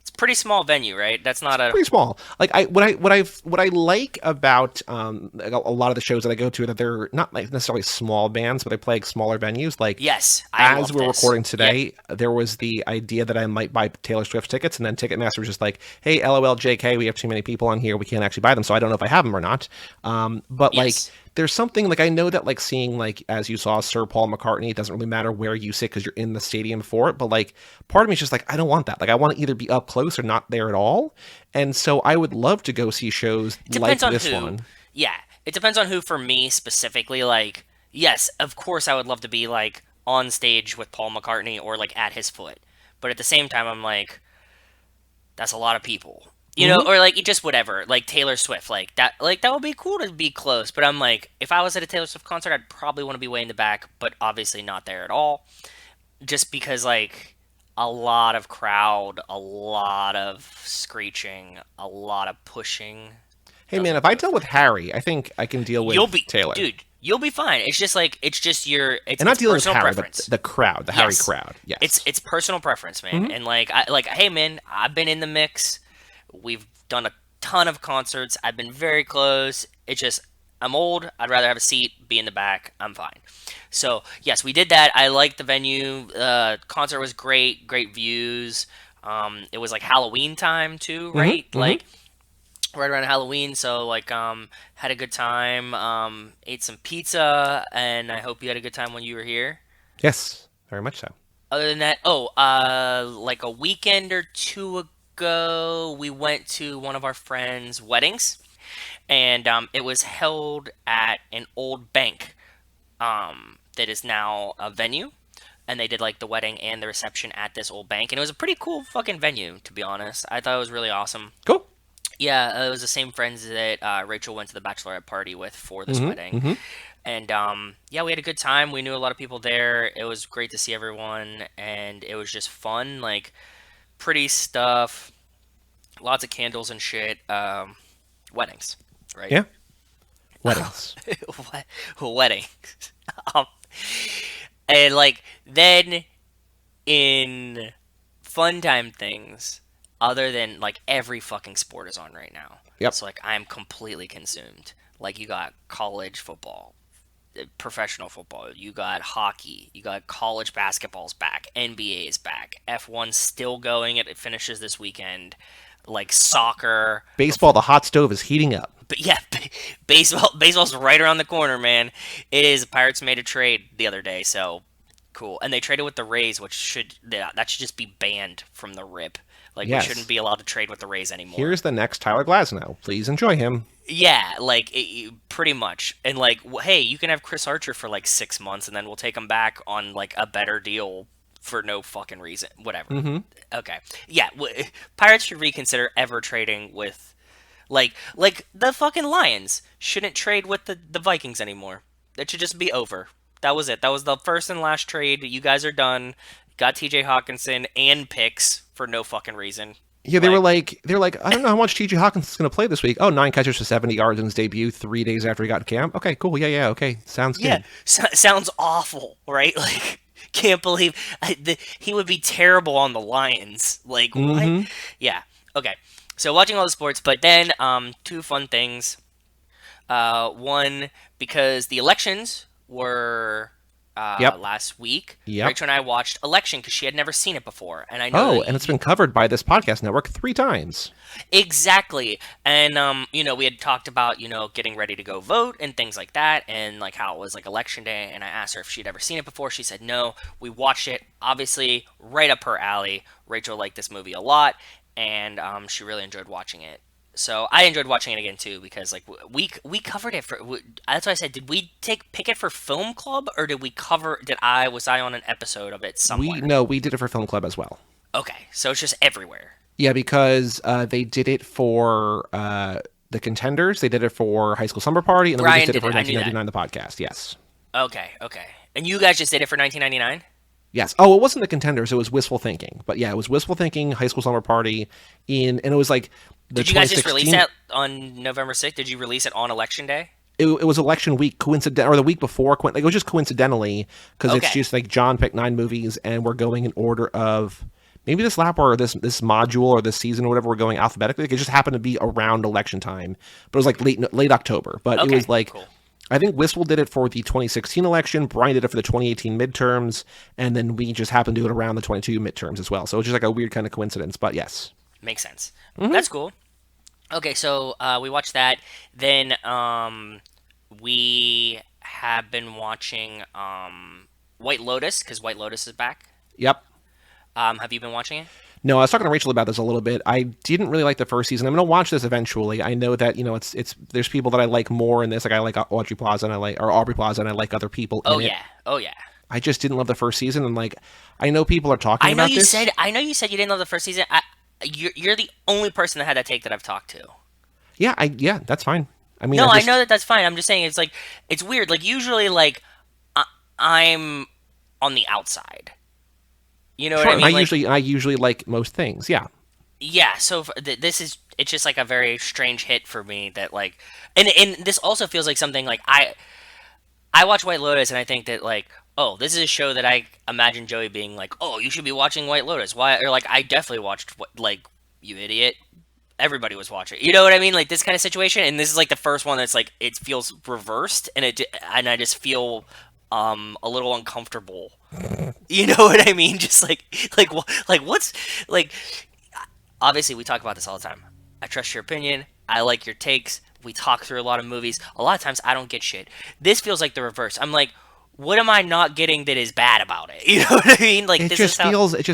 It's a pretty small venue, right? That's not a Pretty small. Like what I like about like a lot of the shows that I go to, that they're not like necessarily small bands, but they play like smaller venues. Like, yes. I as love we're this. recording Yep. today, there was the idea that I might buy Taylor Swift tickets, and then Ticketmaster was just like, "Hey, LOL, JK, we have too many people on here. We can't actually buy them." So I don't know if I have them or not. But like, Yes. there's something like I know that like seeing like as you saw Sir Paul McCartney, it doesn't really matter where you sit because you're in the stadium for it. But like, part of me is just like, I don't want that. Like, I want to either be up close or not there at all. And so I would love to go see shows It like depends on this who. one. Yeah. It depends on who for me specifically. Like, yes, of course I would love to be like on stage with Paul McCartney or like at his foot. But at the same time, I'm like, that's a lot of people. You know, Hmm. or like just whatever, like Taylor Swift, like that would be cool to be close. But I'm like, if I was at a Taylor Swift concert, I'd probably want to be way in the back, but obviously not there at all, just because like a lot of crowd, a lot of screeching, a lot of pushing Hey man, doesn't if I do it deal for with me. Harry, I think I can deal You'll with be, Taylor. dude, you'll be fine. It's just like it's just your, And not it's dealing with personal Harry, but preference. the crowd, the Harry Yes, crowd. Yes. it's personal preference, man. Hmm. And like, hey, man, I've been in the mix. We've done a ton of concerts. I've been very close. It's just I'm old. I'd rather have a seat, be in the back. I'm fine. So yes, we did that. I liked the venue. Concert was great. Great views. It was like Halloween time too, Hmm. right? Hmm. Like right around Halloween. So like had a good time. Ate some pizza, and I hope you had a good time when you were here. Yes, very much so. Other than that, like a weekend or two ago, we went to one of our friends' weddings, and it was held at an old bank that is now a venue. And they did like the wedding and the reception at this old bank, and it was a pretty cool fucking venue, to be honest. I thought it was really awesome. Cool. Yeah, it was the same friends that Rachel went to the bachelorette party with for this Hmm. wedding. Hmm. And yeah, we had a good time. We knew a lot of people there. It was great to see everyone, and it was just fun. Like pretty stuff, lots of candles and shit. Weddings, right? Yeah. Weddings. Weddings. Um, and like then in fun time things, other than like every fucking sport is on right now. Yep. So like I'm completely consumed. Like you got college football, professional football, you got hockey, you got college basketball's back, NBA is back, F1's still going, it finishes this weekend, like soccer, Baseball, the hot stove is heating up. but yeah, baseball's right around the corner, man. It is. Pirates made a trade the other day, so cool. And they traded with the Rays, which that should just be banned from the rip. Like we shouldn't Yes. be allowed to trade with the Rays anymore. Here's the next Tyler Glasnow. Please enjoy him. Yeah, like pretty much. And like, hey, you can have Chris Archer for like 6 months, and then we'll take him back on like a better deal for no fucking reason. Whatever. Mm-hmm. Okay. Yeah, Pirates should reconsider ever trading with like the fucking Lions shouldn't trade with the Vikings anymore. It should just be over. That was it. That was the first and last trade. You guys are done. Got TJ Hawkinson and picks for no fucking reason. Yeah, they were like, I don't know how much T.J. Hawkins is going to play this week. Oh, 9 catches for 70 yards in his debut 3 days after he got in camp. Okay, cool. Yeah, okay. Sounds good. Yeah, sounds awful, right? Like, can't believe he would be terrible on the Lions. Like, what? Yeah, okay. So watching all the sports, but then two fun things. One, because the elections were last week. Yep. Rachel and I watched Election because she had never seen it before, and I know. And it's been covered by this podcast network 3 times. Exactly, and we had talked about getting ready to go vote and things like that, and like how it was like Election Day, and I asked her if she'd ever seen it before. She said no. We watched it, obviously right up her alley. Rachel liked this movie a lot, and she really enjoyed watching it. So I enjoyed watching it again too because like we covered it for. That's why I said, did we pick it for Film Club or did we cover? Was I on an episode of it somewhere? We did it for Film Club as well. Okay, so it's just everywhere. Yeah, because they did it for the Contenders, they did it for High School Summer Party, and then we just did it for 1999, the podcast. Yes. Okay, and you guys just did it for 1999. Yes. Oh, it wasn't the Contenders. It was Wistful Thinking. But yeah, it was Wistful Thinking, High School Summer Party, and it was like Did you guys just release that on November 6th? Did you release it on Election Day? It was Election Week, or the week before. Like, it was just coincidentally, because it's just like John picked 9 movies, and we're going in order of maybe this lap or this module or this season or whatever. We're going alphabetically. Like, it just happened to be around election time, but it was like late October. But it was like. Cool. I think Wistful did it for the 2016 election, Brian did it for the 2018 midterms, and then we just happened to do it around the 22 midterms as well. So it's just like a weird kind of coincidence, but yes. Makes sense. Mm-hmm. That's cool. Okay, so we watched that. Then we have been watching White Lotus, because White Lotus is back. Yep. Have you been watching it? No, I was talking to Rachel about this a little bit. I didn't really like the first season. I'm going to watch this eventually. I know that, it's there's people that I like more in this. Like, I like Aubrey Plaza, and I like other people in it. Oh, yeah. I just didn't love the first season, and like, I know people are talking about this. I know you said you didn't love the first season. You're the only person that had that take that I've talked to. Yeah, that's fine. I mean, I know that's fine. I'm just saying it's like, it's weird. Like, usually, like, I'm on the outside. You know what I mean? I usually like most things. Yeah. Yeah. So it's just like a very strange hit for me that like, and this also feels like something like I watch White Lotus and I think that like, oh, this is a show that I imagine Joey being like, oh, you should be watching White Lotus. Why? Or like, I definitely watched like, you idiot. Everybody was watching. You know what I mean? Like this kind of situation. And this is like the first one that's like, it feels reversed and I just feel a little uncomfortable. You know what I mean? Just like what's like. Obviously, we talk about this all the time. I trust your opinion. I like your takes. We talk through a lot of movies. A lot of times, I don't get shit. This feels like the reverse. I'm like, what am I not getting that is bad about it? You know what I mean? Like, it just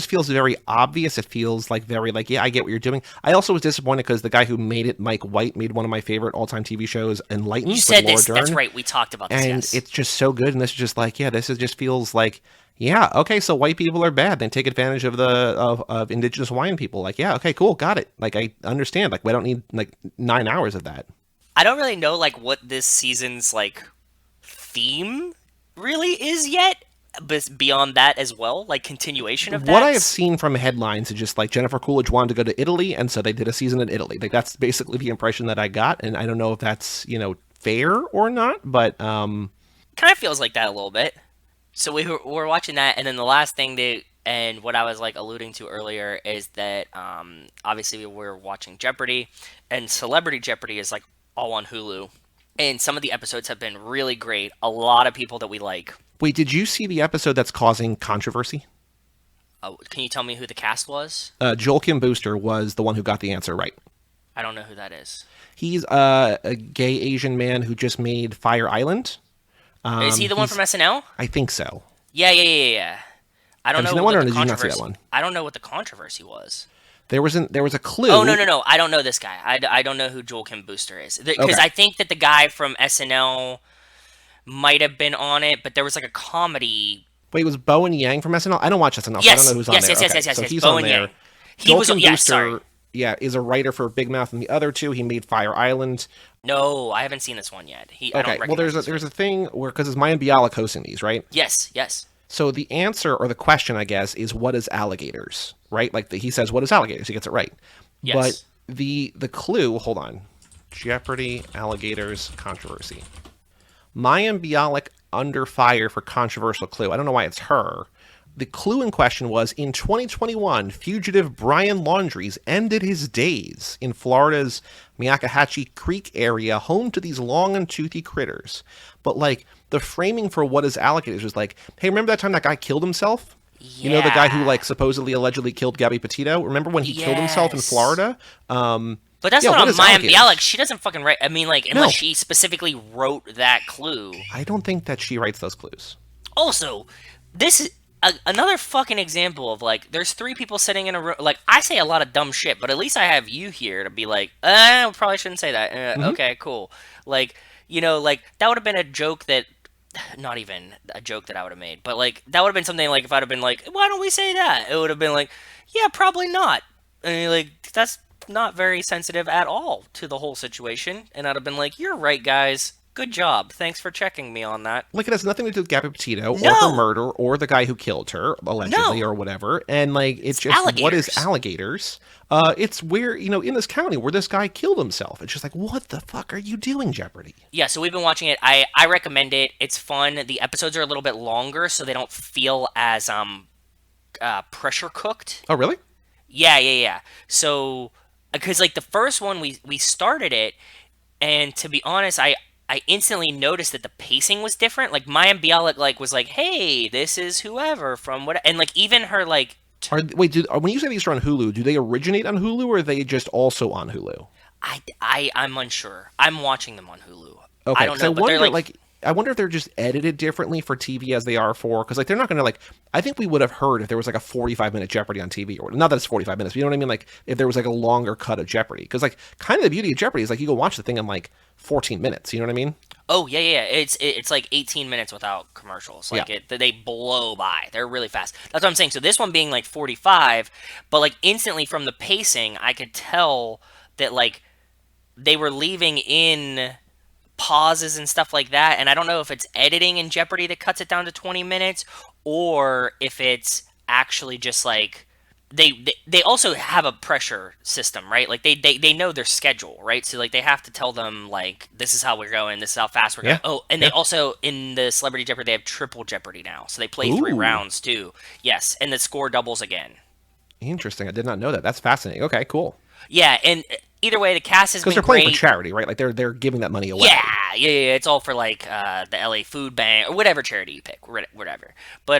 feels very obvious. It feels like very like, yeah, I get what you're doing. I also was disappointed because the guy who made it, Mike White, made one of my favorite all-time TV shows, Enlightened. You said this. That's right. We talked about this. And it's just so good. And this is just like, yeah, just feels like, yeah, okay, so white people are bad. They take advantage of of indigenous Hawaiian people. Like, yeah, okay, cool, got it. Like, I understand. Like, we don't need like 9 hours of that. I don't really know like what this season's like theme really is yet, but beyond that as well, like continuation of that. What I have seen from headlines is just like Jennifer Coolidge wanted to go to Italy, and so they did a season in Italy. Like, that's basically the impression that I got, and I don't know if that's fair or not, but kind of feels like that a little bit. So we're watching that, and then the last thing and what I was like alluding to earlier is that obviously we're watching Jeopardy, and Celebrity Jeopardy is like all on Hulu, and some of the episodes have been really great. A lot of people that we like. Wait, did you see the episode that's causing controversy? Can you tell me who the cast was? Joel Kim Booster was the one who got the answer right. I don't know who that is. He's a gay Asian man who just made Fire Island. Is he the one from SNL? I think so. Yeah. I don't Have you seen know that one, what or the did you not see that controversy. one? I don't know what the controversy was. There was a Oh no clue. no no! I don't know this guy. I don't know who Joel Kim Booster is because Okay, I think that the guy from SNL might have been on it, but there was like a comedy. wait, was Bowen Yang from SNL? I don't watch SNL, so I don't know Yes, who's on yes, there. yes, yes, Okay, yes, yes, so yes. he's on Bowen there. Yang. He Joel was. Kim Yes, sorry. Booster, yeah, is a writer for Big Mouth and the other two. He made Fire Island. No, I haven't seen this one yet. I don't Okay, well, recognize his there's face. a thing where because it's Mayan Bialik hosting these, right? Yes, yes, So the answer or the question, I guess, is what is alligators, right? Like he says, what is alligators? He gets it right, but yes. the clue. Hold on, Jeopardy alligators controversy. Mayim Bialik under fire for controversial clue. I don't know why it's her. The clue in question was in 2021, fugitive Brian Laundries ended his days in Florida's Miakahatchee Creek area, home to these long and toothy critters. But like the framing for what is alligators was like, hey, remember that time that guy killed himself? You know, the guy who Yeah. like supposedly allegedly killed Gabby Petito? Remember when he killed himself in Yes. Florida? But that's Yeah, not what on is Maya Bialik. alligators? She doesn't fucking write. I mean, like, unless No, she specifically wrote that clue. I don't think that she writes those clues. Also, this is another fucking example of like, there's three people sitting in a room. Like, I say a lot of dumb shit, but at least I have you here to be like, probably shouldn't say that. Hmm. Okay, cool. Like, like that would have been a joke that. Not even a joke that I would have made, but like that would have been something like if I'd have been like, "Why don't we say that?" It would have been like, "Yeah, probably not." And you're like, that's not very sensitive at all to the whole situation. And I'd have been like, "You're right, guys. Good job. Thanks for checking me on that." Like it has nothing to do with Gabby Petito or her No, murder or the guy who killed her allegedly no, or whatever. And like it's it's just what is alligators. alligators? It's where in this county where this guy killed himself. It's just like what the fuck are you doing, Jeopardy? Yeah, so we've been watching it. I recommend it. It's fun. The episodes are a little bit longer, so they don't feel as pressure cooked. Oh really? Yeah. So, because like the first one, we started it, and to be honest, I instantly noticed that the pacing was different. Like Maya Bialik like was like, "Hey, this is whoever from what," and like even her like. Wait, when you say these are on Hulu, do they originate on Hulu or are they just also on Hulu? I'm unsure. I'm watching them on Hulu. I Okay, don't because I know, but they're wonder like, like I wonder if they're just edited differently for TV as they are for because like they're not going to like I think we would have heard if there was like a 45-minute Jeopardy on TV or not that it's 45 minutes, but you know what I mean, like if there was like a longer cut of Jeopardy because like kind of the beauty of Jeopardy is like you go watch the thing in like 14 minutes, you know what I mean? oh yeah. It's like 18 minutes without commercials. Yeah. Like they blow by. They're really fast. That's what I'm saying. So this one being like 45, but like instantly from the pacing, I could tell that like they were leaving in pauses and stuff like that. And I don't know if it's editing in Jeopardy that cuts it down to 20 minutes or if it's actually just like they also have a pressure system, right? Like they know their schedule, right? So like they have to tell them like this is how we're going, this is how fast we're going. Yeah. Oh, and they Yeah. also in the Celebrity Jeopardy they have triple Jeopardy now. So they play three Ooh. rounds too. Yes, and the score doubles again. Interesting. I did not know that. That's fascinating. Okay, cool. Yeah, and either way the cast has Because been they're playing for great. charity, right? Like they're giving that money Yeah, away. yeah. It's all for like the LA Food Bank or whatever charity you pick, whatever. But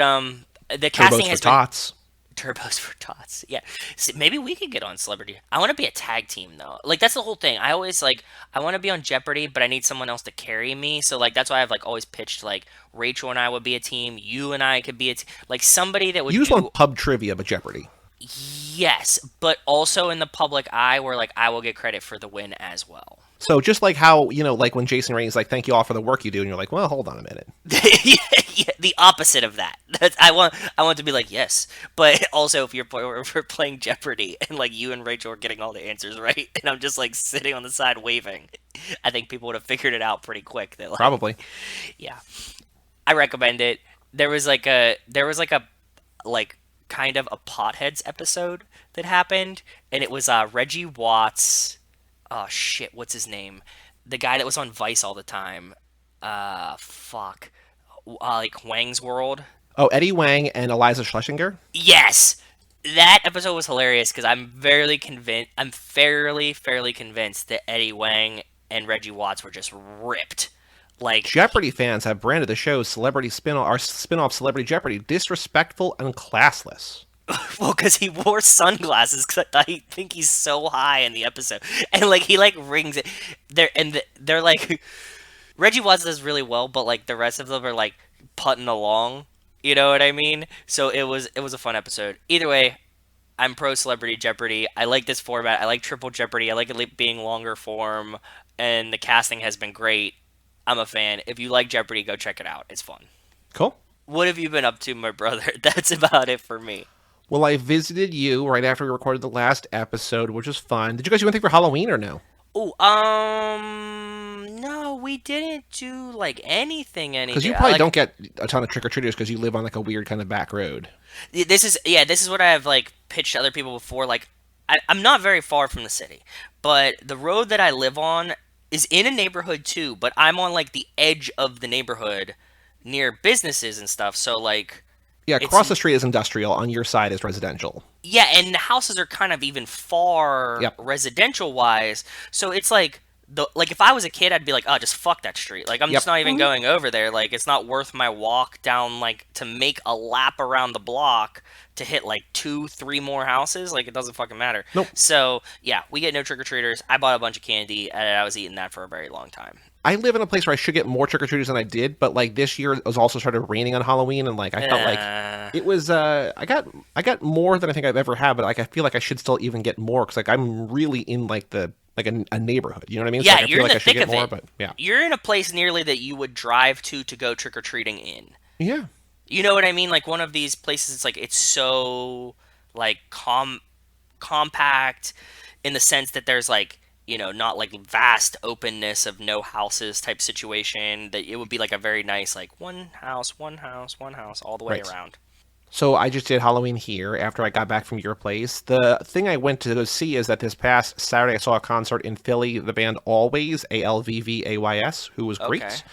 the casting Turbos for has been tots. turbos for tots. Yeah, so maybe we could get on Celebrity. I want to be a tag team though. Like that's the whole thing. I always like I want to be on Jeopardy, but I need someone else to carry me. So like that's why I've like always pitched like Rachel and I would be a team. You and I could be like somebody that would You just want do pub trivia, but Jeopardy. yes, but also in the public eye where like I will get credit for the win as well. So just like how, like when Jason Rainey's like, thank you all for the work you do, and you're like, well, hold on a minute. Yeah, the opposite of that. I want to be like yes, but also if we're playing Jeopardy and like you and Rachel are getting all the answers right, and I'm just like sitting on the side waving, I think people would have figured it out pretty quick. That like Probably. yeah, I recommend it. There was like a like kind of a potheads episode that happened, and it was Reggie Watts. Oh shit, what's his name? The guy that was on Vice all the time. Fuck. Like Wang's World. Oh, Eddie Wang and Eliza Schlesinger? Yes, that episode was hilarious because I'm fairly convinced. I'm fairly convinced that Eddie Wang and Reggie Watts were just ripped. Like, Jeopardy fans have branded the show's spin-off Celebrity Jeopardy disrespectful and classless. well, because he wore sunglasses. Because I think he's so high in the episode, and like he like rings it. They're like Reggie Watts does really well, but like the rest of them are like putting along. You know what I mean? So it was a fun episode. Either way, I'm pro Celebrity Jeopardy. I like this format. I like Triple Jeopardy. I like it being longer form, and the casting has been great. I'm a fan. If you like Jeopardy, go check it out. It's fun. Cool. What have you been up to, my brother? That's about it for me. Well, I visited you right after we recorded the last episode, which was fun. Did you guys do anything for Halloween or no? Oh, no, we didn't do like anything, Because you anything. probably Like don't get a ton of trick or treaters because you live on like a weird kind of back road. this is what I have like pitched to other people before. Like, I'm not very far from the city, but the road that I live on is in a neighborhood too. But I'm on like the edge of the neighborhood, near businesses and stuff. So like, Yeah, it's across the street is industrial. On your side is residential. yeah, and the houses are kind of even far Yep. residential wise. So it's like if I was a kid, I'd be like, oh, just fuck that street. Like I'm Yep. just not even going over there. Like it's not worth my walk down like to make a lap around the block to hit like two, three more houses. Like it doesn't fucking matter. Nope. So yeah, we get no trick or treaters. I bought a bunch of candy and I was eating that for a very long time. I live in a place where I should get more trick or treaters than I did, but like this year it was also started raining on Halloween, and like I felt like Uh, it was. I got more than I think I've ever had, but like I feel like I should still even get more because like I'm really in like the like a neighborhood. You know what I mean? So yeah, like, I you're feel in like the I should thick get of more, it. but yeah, You're in a place nearly that you would drive to go trick or treating in. yeah. You know what I mean? Like one of these places, it's like it's so like compact in the sense that there's like not like vast openness of no houses type situation. That it would be like a very nice like one house, one house, one house all the way Right. around. So I just did Halloween here after I got back from your place. The thing I went to go see is that this past Saturday I saw a concert in Philly. The band Always, Alvvays, who was Okay, great.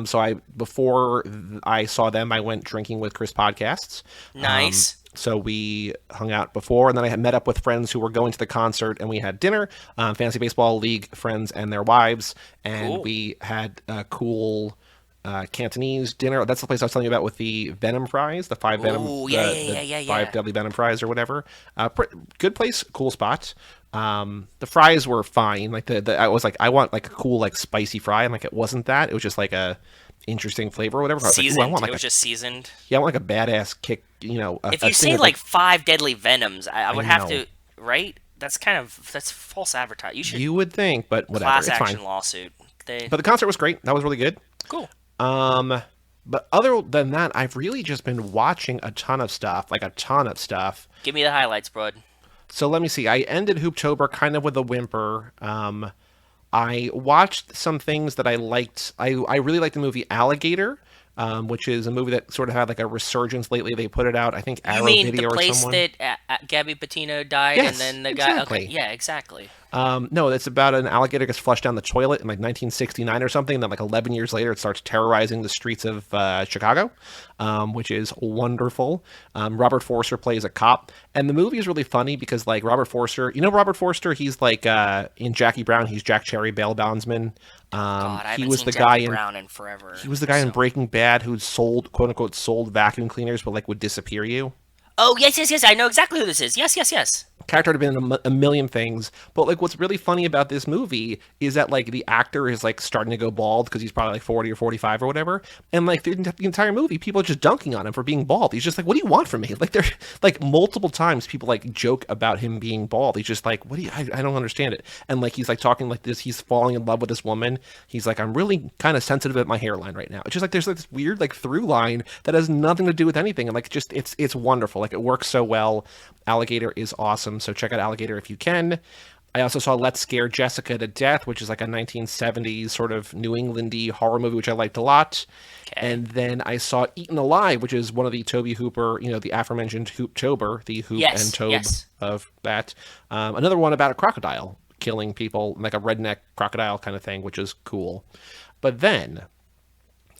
So before I saw them, I went drinking with Chris Podcasts. nice, So we hung out before, and then I had met up with friends who were going to the concert, and we had dinner. Fantasy Baseball League friends and their wives, and cool. we had a cool Cantonese dinner. That's the place I was telling you about with the Venom fries, the five Venom, Oh yeah, the, yeah, the yeah, yeah, five yeah. deadly Venom fries or whatever. Good place, cool spot. The fries were fine. Like I was like, I want like a cool like spicy fry, and like it wasn't that. It was just like a interesting flavor or whatever. I was like, ooh, I Seasoned. want It like was just seasoned. yeah, I want like a badass kick. You know, If a you thing say of like like five deadly venoms, I I would have know to, right? That's false advertising. You should you would think, but whatever, class it's fine. action lawsuit. They But the concert was great. That was really good. cool. Um, but other than that, I've really just been watching a ton of stuff, like a ton of stuff. Give me the highlights, bud. So let me see. I ended Hooptober kind of with a whimper. I watched some things that I liked. I really liked the movie Alligator, which is a movie that sort of had like a resurgence lately. They put it out, I think, You Arrow mean the Video or place someone. that Gabby Patino died, and Yes, then the guy? Okay, exactly. yeah, exactly. No, it's about an alligator gets flushed down the toilet in like 1969 or something. And then like 11 years later, it starts terrorizing the streets of Chicago, which is wonderful. Robert Forster plays a cop, and the movie is really funny because like Robert Forster, Robert Forster, he's like in Jackie Brown, he's Jack Cherry bail bondsman. God, I He haven't was seen the guy Jackie in Brown in forever. he was the guy in So. Breaking Bad who sold quote unquote sold vacuum cleaners, but like would disappear you. Oh yes, yes, yes. I know exactly who this is. Yes, yes, yes. Character had been in a million things, but like what's really funny about this movie is that like the actor is like starting to go bald because he's probably like 40 or 45 or whatever, and like the entire movie people are just dunking on him for being bald. He's just like, what do you want from me? Like they're like multiple times people like joke about him being bald. He's just like, what do you I don't understand it. And like he's like talking like this, he's falling in love with this woman. He's like, I'm really kind of sensitive at my hairline right now. It's just like there's like this weird like through line that has nothing to do with anything, and like just it's wonderful. Like it works so well. Alligator is awesome, so check out Alligator if you can. I also saw Let's Scare Jessica to Death, which is like a 1970s sort of New Englandy horror movie, which I liked a lot. Okay. And then I saw Eaten Alive, which is one of the Toby Hooper, the aforementioned Hooptober, the Hoop and Yes, Tobe yes. of that. Another one about a crocodile killing people, like a redneck crocodile kind of thing, which is cool. But then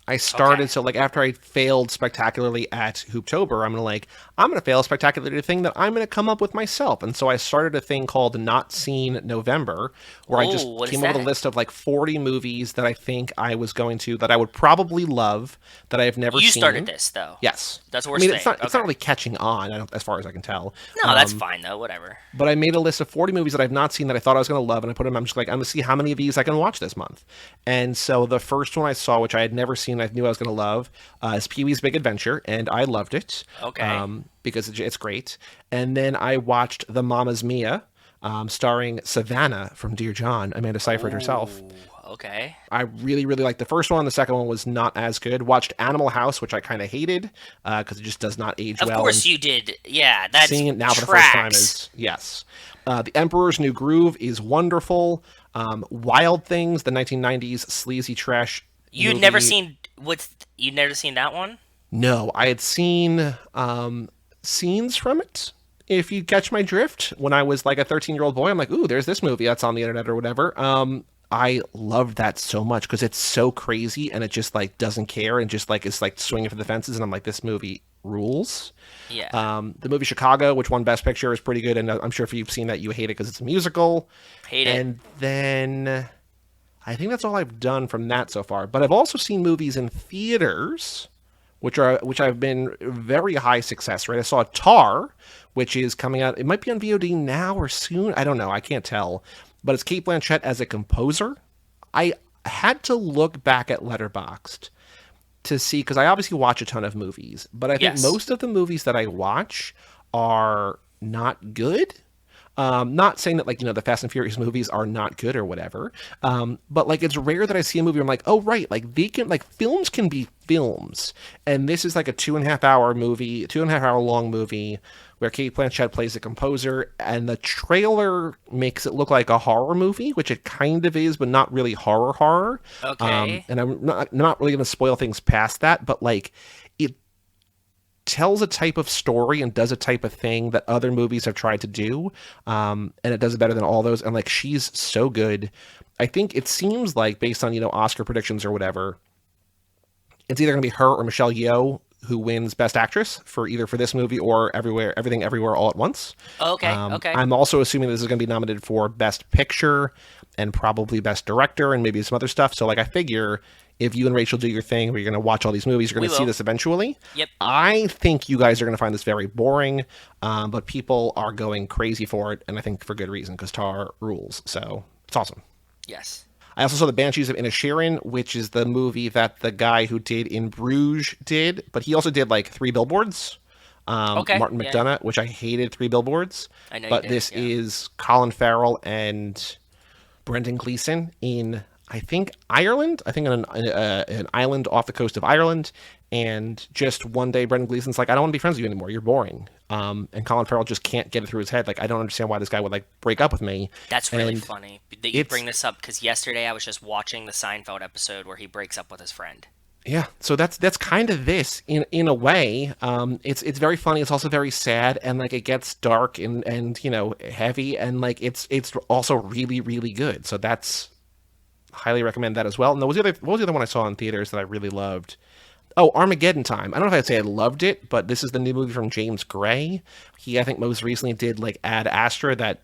I started, Okay. so like after I failed spectacularly at Hooptober, I'm gonna fail spectacularly at a thing that I'm gonna come up with myself. And so I started a thing called Not Seen November, where I just Oh, what is came up with a that? list of like 40 movies that I think that I would probably love that I have never You seen. started this though. Yes. That's what I we're mean, saying. it's not Okay. really catching on, as far as I can tell. No, that's fine though. Whatever. But I made a list of 40 movies that I've not seen that I thought I was going to love, and I put them. I'm just like, I'm going to see how many of these I can watch this month. And so the first one I saw, which I had never seen seen I knew I was going to love is Pee-wee's Big Adventure, and I loved it Okay. because it's great. And then I watched The Mamma's Mia, starring Savannah from Dear John, Amanda Seyfried herself. Oh, okay. I really, really liked the first one. The second one was not as good. Watched Animal House, which I kind of hated because it just does not age Of well. course And you did. Yeah, that's seeing it now for the first time tracks. is, yes. The Emperor's New Groove is wonderful. Wild Things, the 1990s sleazy trash You'd never movie. seen you'd never seen that one? No, I had seen scenes from it. If you catch my drift, when I was like a 13-year-old boy, I'm like, ooh, there's this movie that's on the internet or whatever. I loved that so much because it's so crazy and it just like doesn't care and just like is like swinging for the fences. And I'm like, this movie rules. Yeah. The movie Chicago, which won Best Picture, is pretty good. And I'm sure if you've seen that, you hate it because it's a musical. Hate it. And then I think that's all I've done from that so far. But I've also seen movies in theaters, which have been very high success rate. I saw Tar, which is coming out. It might be on VOD now or soon. I don't know. I can't tell. But it's Kate Blanchett as a composer. I had to look back at Letterboxd to see because I obviously watch a ton of movies, but I think Yes. most of the movies that I watch are not good. Not saying that like the Fast and Furious movies are not good or whatever, but like it's rare that I see a movie where I'm like, oh right, like they can like films can be films, and this is like a 2.5 hour movie, 2.5 hour long movie where Kate Blanchett plays a composer, and the trailer makes it look like a horror movie, which it kind of is, but not really horror. Okay. And I'm not really going to spoil things past that, but like it tells a type of story and does a type of thing that other movies have tried to do, and it does it better than all those. And like she's so good. I think it seems like based on Oscar predictions or whatever, it's either going to be her or Michelle Yeoh who wins Best Actress for either for this movie or Everything Everywhere All at Once. Okay. Okay. I'm also assuming this is going to be nominated for Best Picture and probably Best Director and maybe some other stuff. So like I figure if you and Rachel do your thing where you're going to watch all these movies, you're We going to see will. this eventually. Yep. I think you guys are going to find this very boring, but people are going crazy for it, and I think for good reason because Tar rules. So it's awesome. Yes. I also saw The Banshees of Inisherin, which is the movie that the guy who did In Bruges did, but he also did like Three Billboards. Okay. Martin Yeah. McDonagh, which I hated Three Billboards, I know you but did. this Yeah. is Colin Farrell and Brendan Gleeson in I think Ireland. I think on an island off the coast of Ireland, and just one day Brendan Gleeson's like, I don't want to be friends with you anymore. You're boring. And Colin Farrell just can't get it through his head. Like I don't understand why this guy would like break up with me. That's really And funny that you it's bring this up because yesterday I was just watching the Seinfeld episode where he breaks up with his friend. Yeah, so that's kind of this in a way. It's very funny. It's also very sad, and like it gets dark and heavy, and like it's also really really good. So that's highly recommend that as well. And what was the other one I saw in theaters that I really loved? Oh, Armageddon Time. I don't know if I'd say I loved it, but this is the new movie from James Gray. He I think most recently did like Ad Astra, that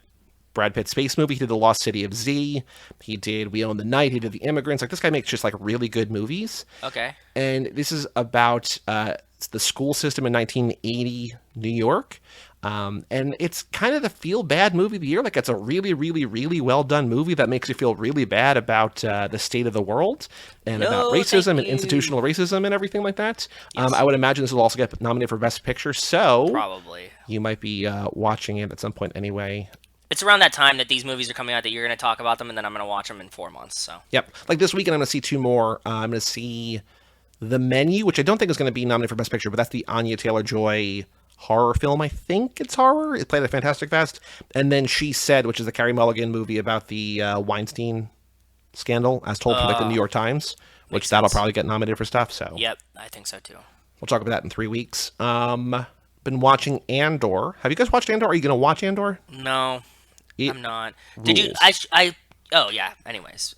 Brad Pitt space movie. He did The Lost City of Z. He did We Own the Night. He did The Immigrants. Like this guy makes just like really good movies. Okay. And this is about the school system in 1980 New York. And it's kind of the feel bad movie of the year. Like it's a really, really, really well done movie that makes you feel really bad about the state of the world and about No, thank racism and you. institutional racism and everything like that. Yes. I would imagine this will also get nominated for Best Picture. So Probably. you might be watching it at some point anyway. It's around that time that these movies are coming out that you're going to talk about them, and then I'm going to watch them in 4 months. So. Yep. Like this weekend, I'm going to see two more. I'm going to see The Menu, which I don't think is going to be nominated for Best Picture, but that's the Anya Taylor-Joy horror film. I think it's horror. It played at Fantastic Fest. And then She Said, which is the Carey Mulligan movie about the Weinstein scandal, as told from like the New York Times, which makes that'll sense. probably get nominated for stuff. So Yep, I think so too. we'll talk about that in 3 weeks. Been watching Andor. Have you guys watched Andor? Are you going to watch Andor? No, It I'm not. Did you? rules. Oh yeah. Anyways,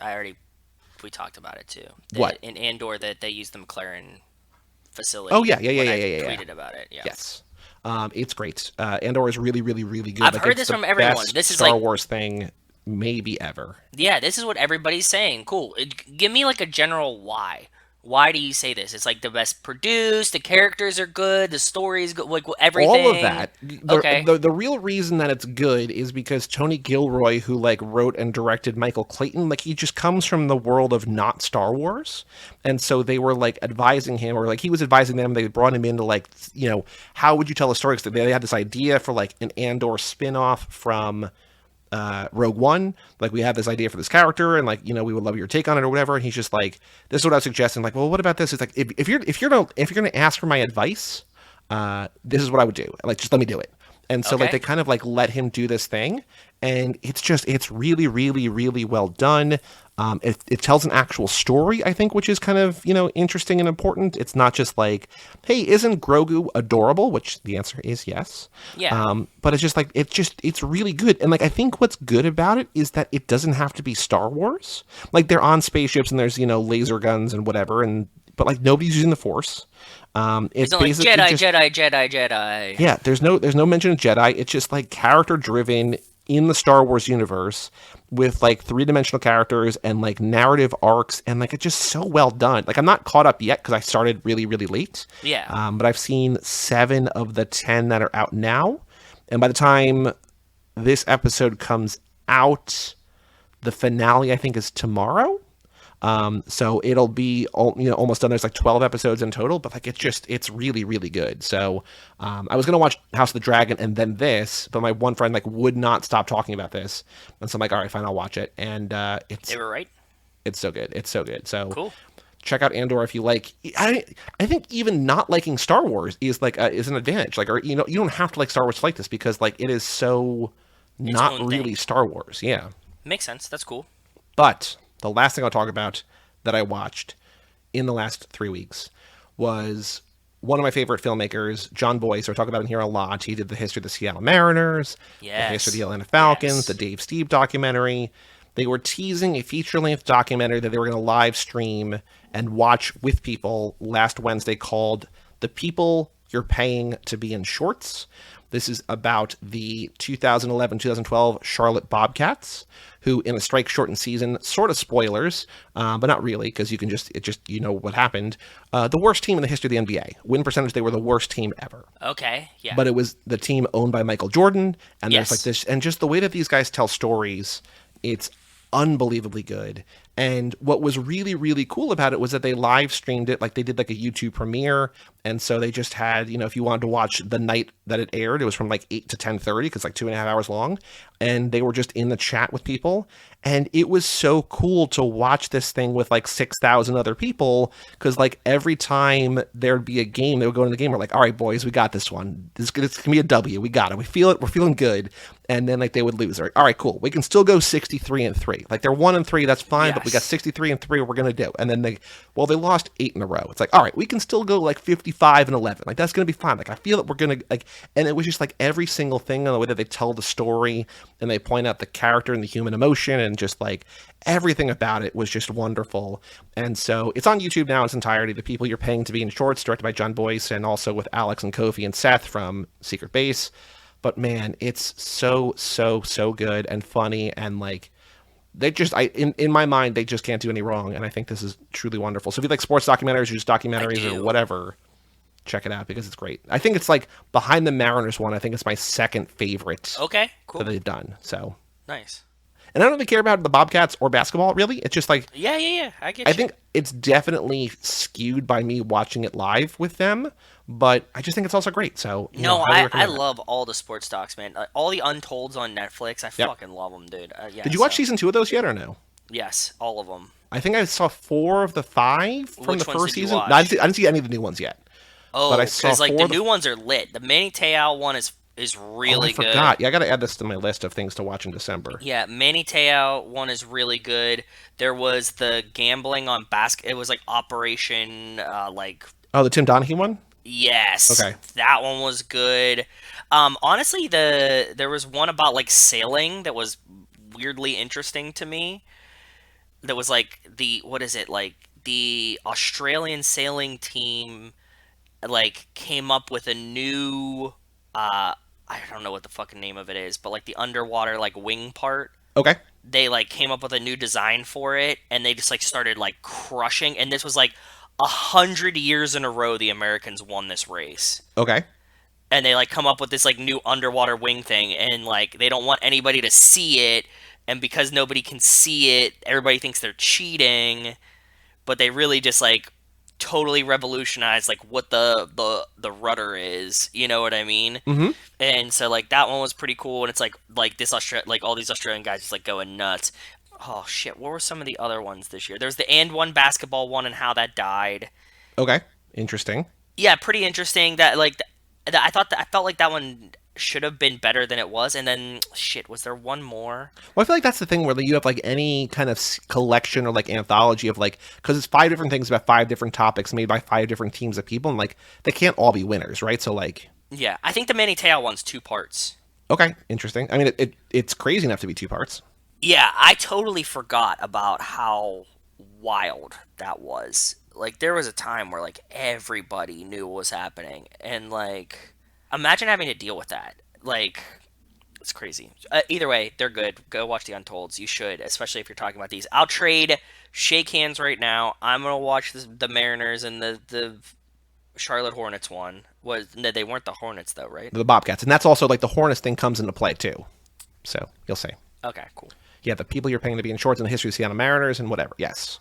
we talked about it too. What? In Andor that they used the McLaren facility. Oh, yeah, yeah, yeah, when yeah, I yeah, yeah. tweeted about it. Yeah. Yes. It's great. Andor is really, really, really good. I've Like, heard it's this the from everyone. best This is Star like, Wars thing maybe ever. yeah, this is what everybody's saying. Cool. Give me like a general why. Why do you say this? It's like the best produced, the characters are good, the story is good, like All of everything. that. The, Okay. the the real reason that it's good is because Tony Gilroy, who like wrote and directed Michael Clayton, like he just comes from the world of not Star Wars, and so they were like advising him, or like he was advising them. They brought him in to like, how would you tell a story? Because they had this idea for like an Andor spin-off from Rogue One. Like, we have this idea for this character, and like, we would love your take on it or whatever. And he's just like, this is what I was suggesting. Like, well, what about this? It's like, if you're gonna ask for my advice, this is what I would do. Like, just let me do it. And so like Okay. they kind of like let him do this thing, and it's really, really, really well done. It tells an actual story, I think, which is kind of interesting and important. It's not just like, hey, isn't Grogu adorable? Which the answer is yes. Yeah. But it's just like it's really good, and like I think what's good about it is that it doesn't have to be Star Wars. Like, they're on spaceships and there's laser guns and whatever, and but like nobody's using the Force. It's It's not like basically Jedi, just Jedi, Jedi, Jedi. yeah, there's no mention of Jedi. It's just like character driven in the Star Wars universe with like three-dimensional characters and like narrative arcs, and like it's just so well done. Like, I'm not caught up yet because I started really, really late. Yeah. But I've seen 7 of the 10 that are out now, and by the time this episode comes out, the finale I think is tomorrow. So it'll be almost done. There's like 12 episodes in total, but like it's really, really good. So I was gonna watch House of the Dragon and then this, but my one friend like would not stop talking about this, and so I'm like, all right, fine, I'll watch it. And They were right. it's so good. It's so good. So Cool. check out Andor if you like. I think even not liking Star Wars is like is an advantage. Like, or you don't have to like Star Wars to like this, because like it is so Its not own really thing. Star Wars. Yeah. Makes sense. That's cool. But the last thing I'll talk about that I watched in the last 3 weeks was one of my favorite filmmakers, John Boyce. So I talk about him here a lot. He did the history of the Seattle Mariners, the history of the Yes. Atlanta Falcons, the Yes. Dave Steve documentary. They were teasing a feature-length documentary that they were going to live stream and watch with people last Wednesday, called "The People You're Paying to Be in Shorts." This is about the 2011-2012 Charlotte Bobcats, who in a strike shortened season, sort of spoilers, but not really, because you know what happened. The worst team in the history of the NBA. Win percentage, they were the worst team ever. Okay. Yeah. But it was the team owned by Michael Jordan, and there's like Yes. this, and just the way that these guys tell stories, it's unbelievably good. And what was really, really cool about it was that they live streamed it. Like, they did like a YouTube premiere, and so they just had, if you wanted to watch the night that it aired, it was from like 8 to 10:30, because like 2.5 hours long, and they were just in the chat with people. And it was so cool to watch this thing with like 6,000 other people, because like every time there'd be a game, they would go into the game, we're like, all right, boys, we got this one. This can be a W. We got it. We feel it. We're feeling good. And then like they would lose. All right, cool. We can still go 63-3. Like, they're 1-3. That's fine. But we got Yes. 63-3. We're gonna do. And then they lost 8 in a row. It's like, all right, we can still go like 55-11. Like, that's gonna be fine. Like, I feel that we're gonna like. And it was just like every single thing on the way that they tell the story, and they point out the character and the human emotion, and just like everything about it was just wonderful. And so it's on YouTube now in its entirety. The People You're Paying to Be in Shorts, directed by John Boyce, and also with Alex and Kofi and Seth from Secret Base. But man, it's so, so, so good and funny, and like they just in my mind, they just can't do any wrong. And I think this is truly wonderful. So if you like sports documentaries or just I documentaries or do. whatever, check it out, because it's great. I think it's like behind the Mariners one, I think it's my second favorite Okay. that Cool. they've done. So, Nice. and I don't really care about the Bobcats or basketball, really. It's just like, Yeah. Yeah. Yeah. I I get you. think it's definitely skewed by me watching it live with them, but I just think it's also great. So, No, highly I recommend it. love all the sports docs, man. All the Untolds on Netflix. I Yep. fucking love them, dude. Yeah. Did you watch So season 2 of those yet, or no? yes, all of them. I think I saw 4 of the 5 from the Which ones first did you season. No, watch? I didn't see any of the new ones yet, but I Oh, saw because like 4 the of the. new ones are lit. The Manny Te'o one is Oh, I really good. forgot. Yeah, I got to add this to my list of things to watch in December. Yeah, Manny Te'o one is really good. There was the gambling on basket. It was like Operation, like Oh, the Tim Donahue one? yes, Okay. that one was good. Honestly, there was one about like sailing that was weirdly interesting to me. That was like the what is it like the Australian sailing team like came up with a new I don't know what the fucking name of it is, but like the underwater like wing part. Okay. They like came up with a new design for it, and they just like started like crushing, and this was like 100 years in a row the Americans won this race. Okay. And they like come up with this like new underwater wing thing, and like they don't want anybody to see it, and because nobody can see it, everybody thinks they're cheating, but they really just like totally revolutionized like what the rudder is, you know what I mean? Mm-hmm. And so like that one was pretty cool, and it's like this like all these Australian guys just like going nuts. Oh shit, what were some of the other ones this year? There's the and one basketball one and how that died. Okay. Interesting. Yeah, pretty interesting. That like I felt like that one should have been better than it was. And then shit, was there one more? Well, I feel like that's the thing where you have like any kind of collection or like anthology of like, because it's 5 different things about 5 different topics made by 5 different teams of people, and like they can't all be winners, right? So like, Yeah, I think the Manny Te'o one's 2 parts. okay, interesting. I mean, it's crazy enough to be 2 parts. Yeah, I totally forgot about how wild that was. Like there was a time where like everybody knew what was happening, and like imagine having to deal with that. Like it's crazy. Either way, they're good. Go watch the Untolds. You should, especially if you're talking about these. I'll trade shake hands right now. I'm gonna watch the Mariners and the Charlotte Hornets one. Was no, they weren't the Hornets though, right? The Bobcats, and that's also like the Hornets thing comes into play too. So you'll see. Okay, cool. Yeah, the people you're paying to be in shorts and the history of Seattle Mariners and whatever. Yes.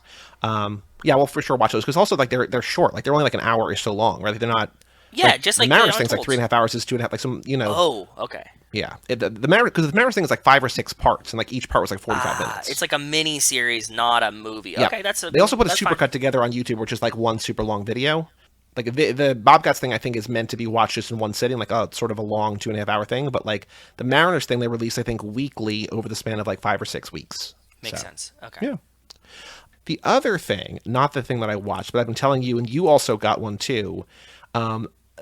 Yeah, we'll for sure watch those because also like they're short. Like they're only like an hour or so long, right? They're not. Yeah, like, just the like Mariners the thing's like Untolds. 3.5 hours is 2.5. Like some, Oh, okay. Yeah, the Mariners because the Mariners thing is like 5 or 6 parts, and like each part was like 45 minutes. It's like a mini series, not a movie. Yeah. Okay, They also put a that's supercut fine. together on YouTube, which is like one super long video. Like the Bobcats thing, I think is meant to be watched just in one sitting. Like, oh, it's sort of a long 2.5 hour thing. But like the Mariners thing, they release I think weekly over the span of like 5 or 6 weeks. Makes So, sense. Okay. yeah. The other thing, not the thing that I watched, but I've been telling you, and you also got one too.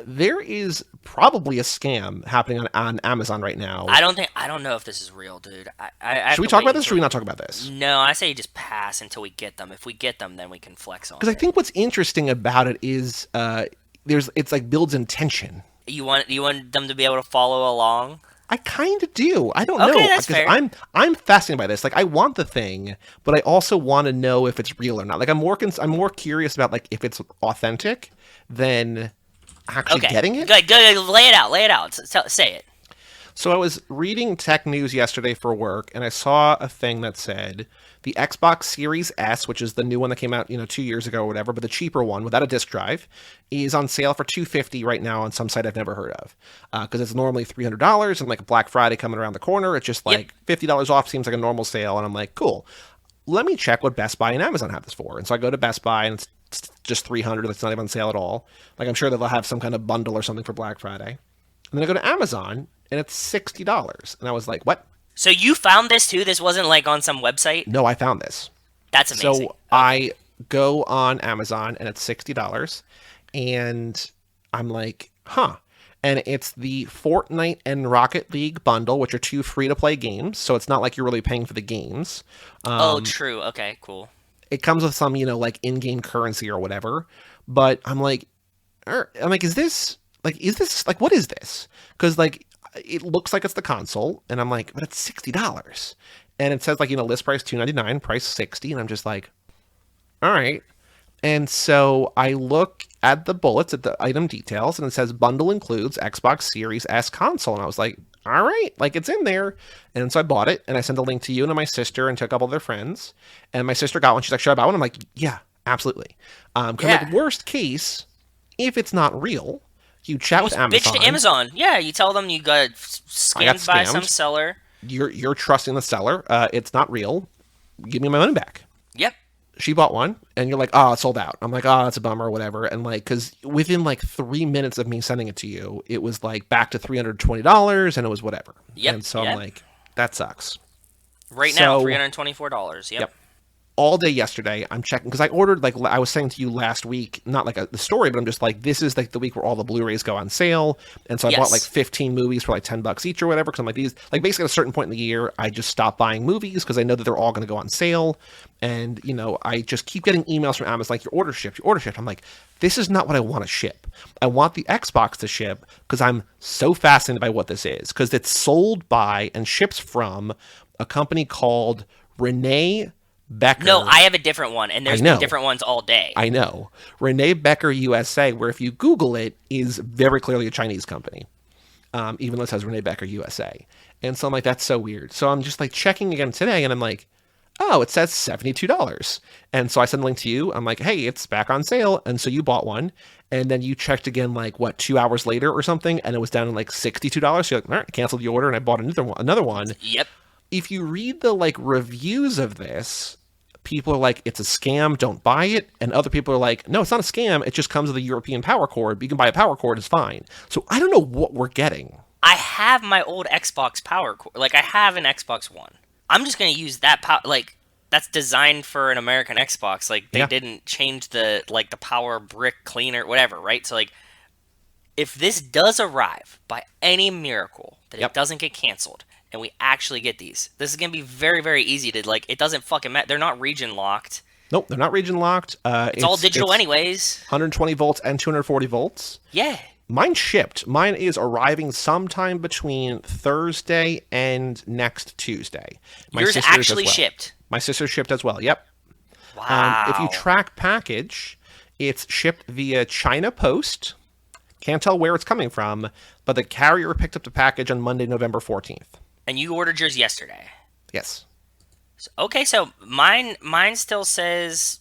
There is probably a scam happening on Amazon right now. I don't know if this is real, dude. I have Should we to talk wait about this or should until we not talk about this? No, I say just pass until we get them. If we get them, then we can flex on Because I it. think what's interesting about it is it's like builds intention. You want them to be able to follow along? I kind of do. I don't Okay, know that's because fair. I'm fascinated by this. Like I want the thing, but I also want to know if it's real or not. Like I'm more curious about like if it's authentic than actually Okay. getting it. Good. Lay it out. Lay it out. Say it. So I was reading tech news yesterday for work, and I saw a thing that said the Xbox Series S, which is the new one that came out, 2 years ago or whatever, but the cheaper one without a disk drive, is on sale for $250 right now on some site I've never heard of. Because it's normally $300, and like Black Friday coming around the corner, it's just like $50 off seems like a normal sale, and I'm like, cool. Let me check what Best Buy and Amazon have this for. And so I go to Best Buy, and it's just $300. That's not even on sale at all. Like I'm sure they'll have some kind of bundle or something for Black Friday. And then I go to Amazon, and it's $60. And I was like, what? So you found this too? This wasn't like on some website? No, I found this. That's amazing. So I go on Amazon, and it's $60. And I'm like, huh. And it's the Fortnite and Rocket League bundle, which are 2 free-to-play games. So it's not like you're really paying for the games. Oh, true. Okay, cool. It comes with some, like in-game currency or whatever. But I'm like, is this what is this? Because like it looks like it's the console, and I'm like, but it's $60, and it says like list price $299, price $60, and I'm just like, all right. And so I look at the bullets at the item details, and it says bundle includes Xbox Series S console, and I was like, all right, like it's in there. And so I bought it, and I sent a link to you and to my sister and to a couple of their friends, and my sister got one. She's like, should I buy one? I'm like, yeah, absolutely. Because like worst case, if it's not real, you chat with Amazon. Bitch to Amazon. Yeah, you tell them you got scammed by some scammed. seller. You're trusting the seller. It's not real. Give me my money back. Yep. She bought one, and you're like, oh, it's sold out. I'm like, oh, that's a bummer or whatever. And like, because within like 3 minutes of me sending it to you, it was like back to $320, and it was whatever. Yep. And so I'm like, that sucks. Right now, $324. Yep. All day yesterday, I'm checking because I ordered, like I was saying to you last week, not like the story, but I'm just like, this is like the week where all the Blu-rays go on sale, and so I bought like 15 movies for like $10 each or whatever. Because I'm like, these, like basically at a certain point in the year, I just stop buying movies because I know that they're all going to go on sale, and I just keep getting emails from Amazon like, your order shipped, your order shipped. I'm like, this is not what I want to ship. I want the Xbox to ship because I'm so fascinated by what this is, because it's sold by and ships from a company called Renee No, Becker. I have a different one, and I there's been know. different ones all day. I know. Renee Becker USA, where if you Google it, is very clearly a Chinese company, even though it says Renee Becker USA. And so I'm like, that's so weird. So I'm just like checking again today, and I'm like, oh, it says $72. And so I send the link to you. I'm like, hey, it's back on sale. And so you bought one. And then you checked again, like, what, 2 hours later or something? And it was down to like $62. So you're like, all right, I canceled the order and I bought another one. Yep. If you read the like reviews of this, people are like, it's a scam, don't buy it. And other people are like, no, it's not a scam. It just comes with a European power cord. But you can buy a power cord, it's fine. So I don't know what we're getting. I have my old Xbox power cord. Like, I have an Xbox One. I'm just going to use that power. Like, that's designed for an American Xbox. Like, they didn't change the power brick cleaner, whatever, right? So, like, if this does arrive by any miracle, that it doesn't get canceled, and we actually get these, this is going to be very, very easy to, like, it doesn't fucking matter. They're not region locked. Nope, they're not region locked. It's all digital anyways. 120 volts and 240 volts. Yeah. Mine shipped. Mine is arriving sometime between Thursday and next Tuesday. Yours actually shipped. My sister shipped as well. Yep. Wow. If you track package, it's shipped via China Post. Can't tell where it's coming from, but the carrier picked up the package on Monday, November 14th. And you ordered yours yesterday. Yes. Okay, so mine still says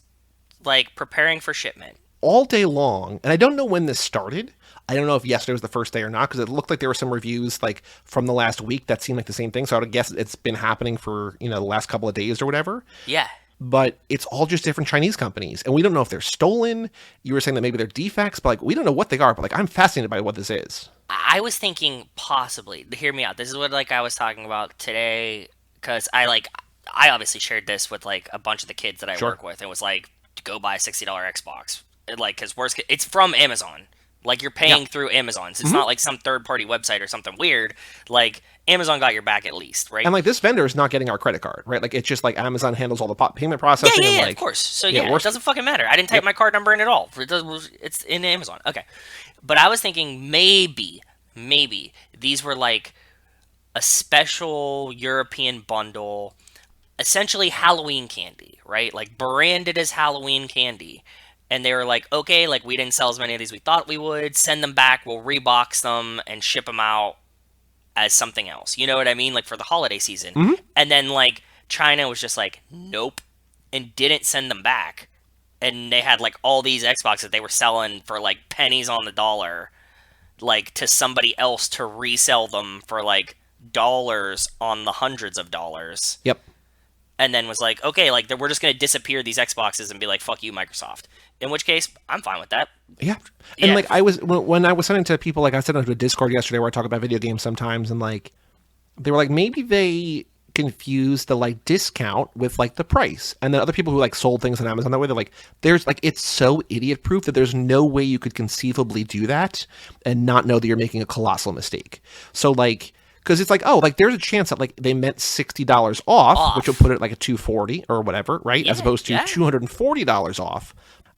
like preparing for shipment all day long. And I don't know when this started. I don't know if yesterday was the first day or not, because it looked like there were some reviews like from the last week that seemed like the same thing. So I would guess it's been happening for, the last couple of days or whatever. Yeah. But it's all just different Chinese companies. And we don't know if they're stolen. You were saying that maybe they're defects, but like we don't know what they are. But like I'm fascinated by what this is. I was thinking possibly, hear me out. This is what like I was talking about today, because I obviously shared this with like a bunch of the kids that I work with, and was like, go buy a $60 Xbox. Like, because it's from Amazon. Like, you're paying through Amazon. So it's not like some third-party website or something weird. Like, Amazon got your back at least, right? And, like, this vendor is not getting our credit card, right? Like, it's just, like, Amazon handles all the payment processing. Yeah, and, like, of course. So, it doesn't fucking matter. I didn't type my card number in at all. It's in Amazon. Okay. But I was thinking maybe these were, like, a special European bundle, essentially Halloween candy, right? Like, branded as Halloween candy. And they were like, okay, like, we didn't sell as many of these we thought we would. Send them back. We'll rebox them and ship them out as something else. You know what I mean? Like, for the holiday season. Mm-hmm. And then, like, China was just like, nope. And didn't send them back. And they had, like, all these Xboxes they were selling for, like, pennies on the dollar. Like, to somebody else to resell them for, like, dollars on the hundreds of dollars. Yep. And then was like, okay, like, we're just going to disappear these Xboxes and be like, fuck you, Microsoft. In which case, I'm fine with that. Yeah. And, like, when I was sending to people, like, I sent into a Discord yesterday where I talk about video games sometimes, and, like, they were like, maybe they confused the, like, discount with, like, the price. And then other people who, like, sold things on Amazon that way, they're like, it's so idiot-proof that there's no way you could conceivably do that and not know that you're making a colossal mistake. So, like... Because it's like, oh, like there's a chance that like they meant $60 off, which will put it like a $240 or whatever, right? As opposed to $240 off.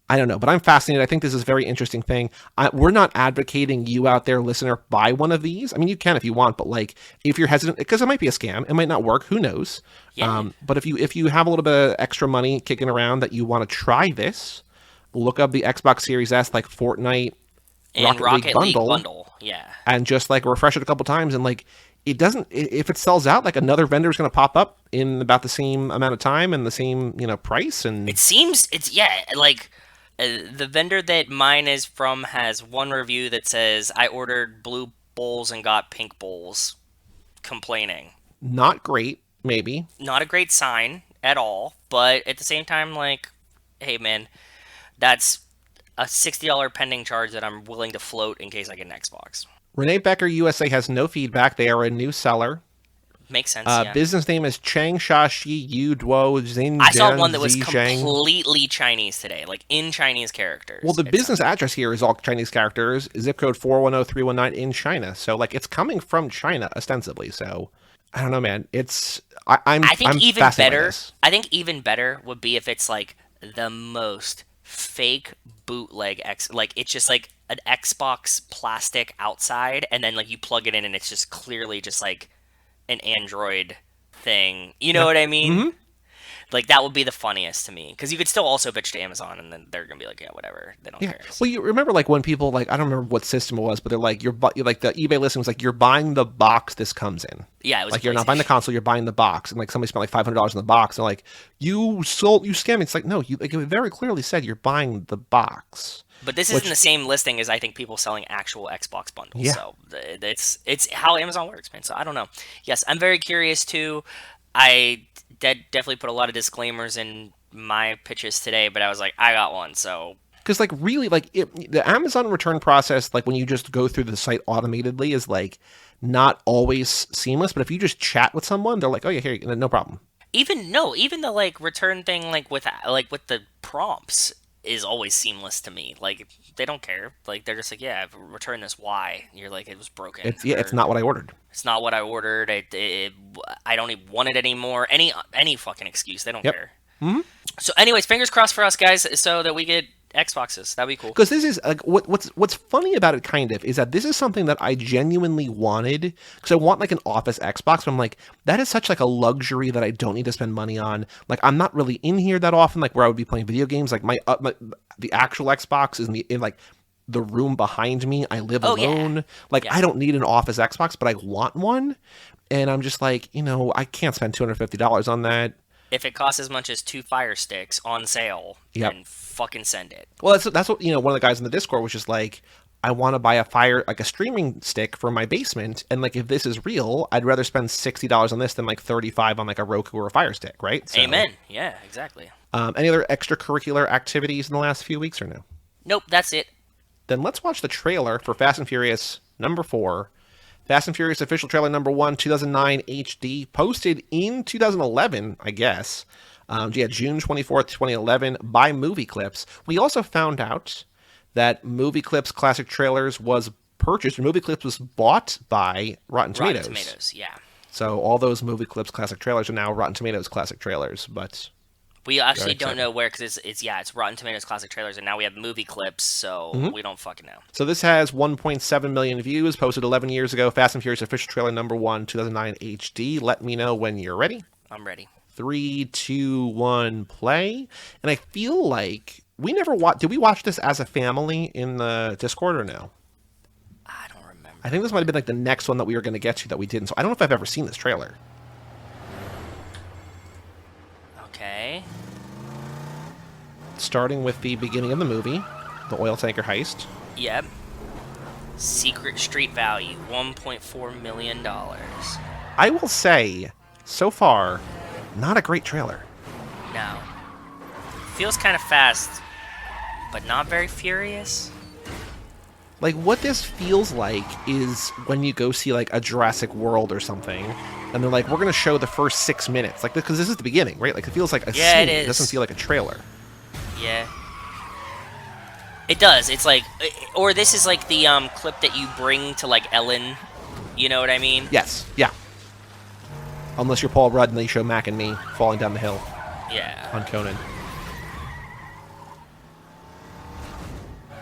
I don't know, but I'm fascinated. I think this is a very interesting thing. We're not advocating you out there, listener, buy one of these. I mean, you can if you want, but like if you're hesitant, because it might be a scam, it might not work. Who knows? Yeah. But if you have a little bit of extra money kicking around that you want to try this, look up the Xbox Series S like Fortnite and Rocket League bundle, yeah, and just like refresh it a couple times and like. It doesn't, if it sells out, like another vendor is going to pop up in about the same amount of time and the same, price. And it seems like the vendor that mine is from has one review that says I ordered blue bowls and got pink bowls, complaining. Not great, maybe. Not a great sign at all, but at the same time, like, hey man, that's a $60 pending charge that I'm willing to float in case I get an Xbox. Renee Becker USA has no feedback. They are a new seller. Makes sense, yeah. Business name is Chang Shashi Yu Duo Xin. I saw one that was completely Chinese today, like in Chinese characters. Well, the business address here is all Chinese characters, zip code 410319 in China. So, like, it's coming from China, ostensibly. So, I don't know, man. I think even better would be if it's, like, the most fake bootleg like it's just like an Xbox plastic outside, and then like you plug it in and it's just clearly just like an Android thing. You know what I mean? Mm-hmm. Like that would be the funniest to me because you could still also bitch to Amazon and then they're gonna be like, yeah, whatever, they don't Yeah. care. So, Well, you remember like when people like I don't remember what system it was, but they're like you're like the eBay listing was like you're buying the box this comes in. yeah, it was Like you're not crazy. buying the console, you're buying the box, and like somebody spent like $500 on the box, and like you scam. It's like no, you like it very clearly said you're buying the box. But this isn't Which the same listing as I think people selling actual Xbox bundles. yeah, So it's how Amazon works, man. So I don't know. Yes, I'm very curious too. I definitely put a lot of disclaimers in my pitches today, but I was like, I got one. So because like really like the Amazon return process, like when you just go through the site automatedly, is like not always seamless. But if you just chat with someone, they're like, oh yeah, here, no problem. even the like return thing like with the prompts is always seamless to me. Like they don't care. Like they're just like, yeah, return this. Why? And you're like, it was broken. It's Or not what I ordered. it's not what I ordered. I don't even want it anymore. Any fucking excuse. They don't Yep. care. So, anyways, fingers crossed for us guys, so that we get Xboxes. That'd be cool. Because this is like what's funny about it kind of is that this is something that I genuinely wanted because I want like an office Xbox. But I'm like that is such like a luxury that I don't need to spend money on. Like I'm not really in here that often. Like where I would be playing video games. Like the actual Xbox is in like the room behind me. I live Oh, yeah. alone. Like Yeah. I don't need an office Xbox, but I want one. And I'm just like I can't spend $250 on that. If it costs as much as 2 Fire Sticks on sale, Yep. then fucking send it. Well, that's what one of the guys in the Discord was just like, I want to buy a streaming stick for my basement, and like if this is real, I'd rather spend $60 on this than like 35 on like a Roku or a Fire Stick, right? So, Amen. Yeah, exactly. Any other extracurricular activities in the last few weeks or no? Nope, that's it. Then let's watch the trailer for Fast and Furious #4. Fast and Furious official trailer #1, 2009 HD, posted in 2011, I guess. Yeah, June 24th, 2011, by Movie Clips. We also found out that Movie Clips Classic Trailers was purchased, or Movie Clips was bought by Rotten Tomatoes. Rotten Tomatoes, yeah. So all those Movie Clips Classic Trailers are now Rotten Tomatoes Classic Trailers, but We actually very don't exciting. know where, because it's Rotten Tomatoes Classic Trailers, and now we have Movie Clips, so we don't fucking know. So this has 1.7 million views, posted 11 years ago. Fast and Furious official trailer #1, 2009 HD. Let me know when you're ready. I'm ready. 3, 2, 1, play. And I feel like we never watched. Did we watch this as a family in the Discord or no? I don't remember. I think this might have been like the next one that we were going to get to that we didn't. So I don't know if I've ever seen this trailer. Okay. Starting with the beginning of the movie, the oil tanker heist. Yep. Secret Street value, $1.4 million. I will say, so far, not a great trailer. No. Feels kind of fast, but not very furious. Like, what this feels like is when you go see, like, a Jurassic World or something, and they're like, we're going to show the first 6 minutes. Like, because this is the beginning, right? Like, it feels like a Yeah, scene. it is. It doesn't feel like a trailer. Yeah. It does. It's like, or this is like the clip that you bring to like Ellen. You know what I mean? Yes, yeah. Unless you're Paul Rudd and they show Mac and me falling down the hill Yeah. on Conan.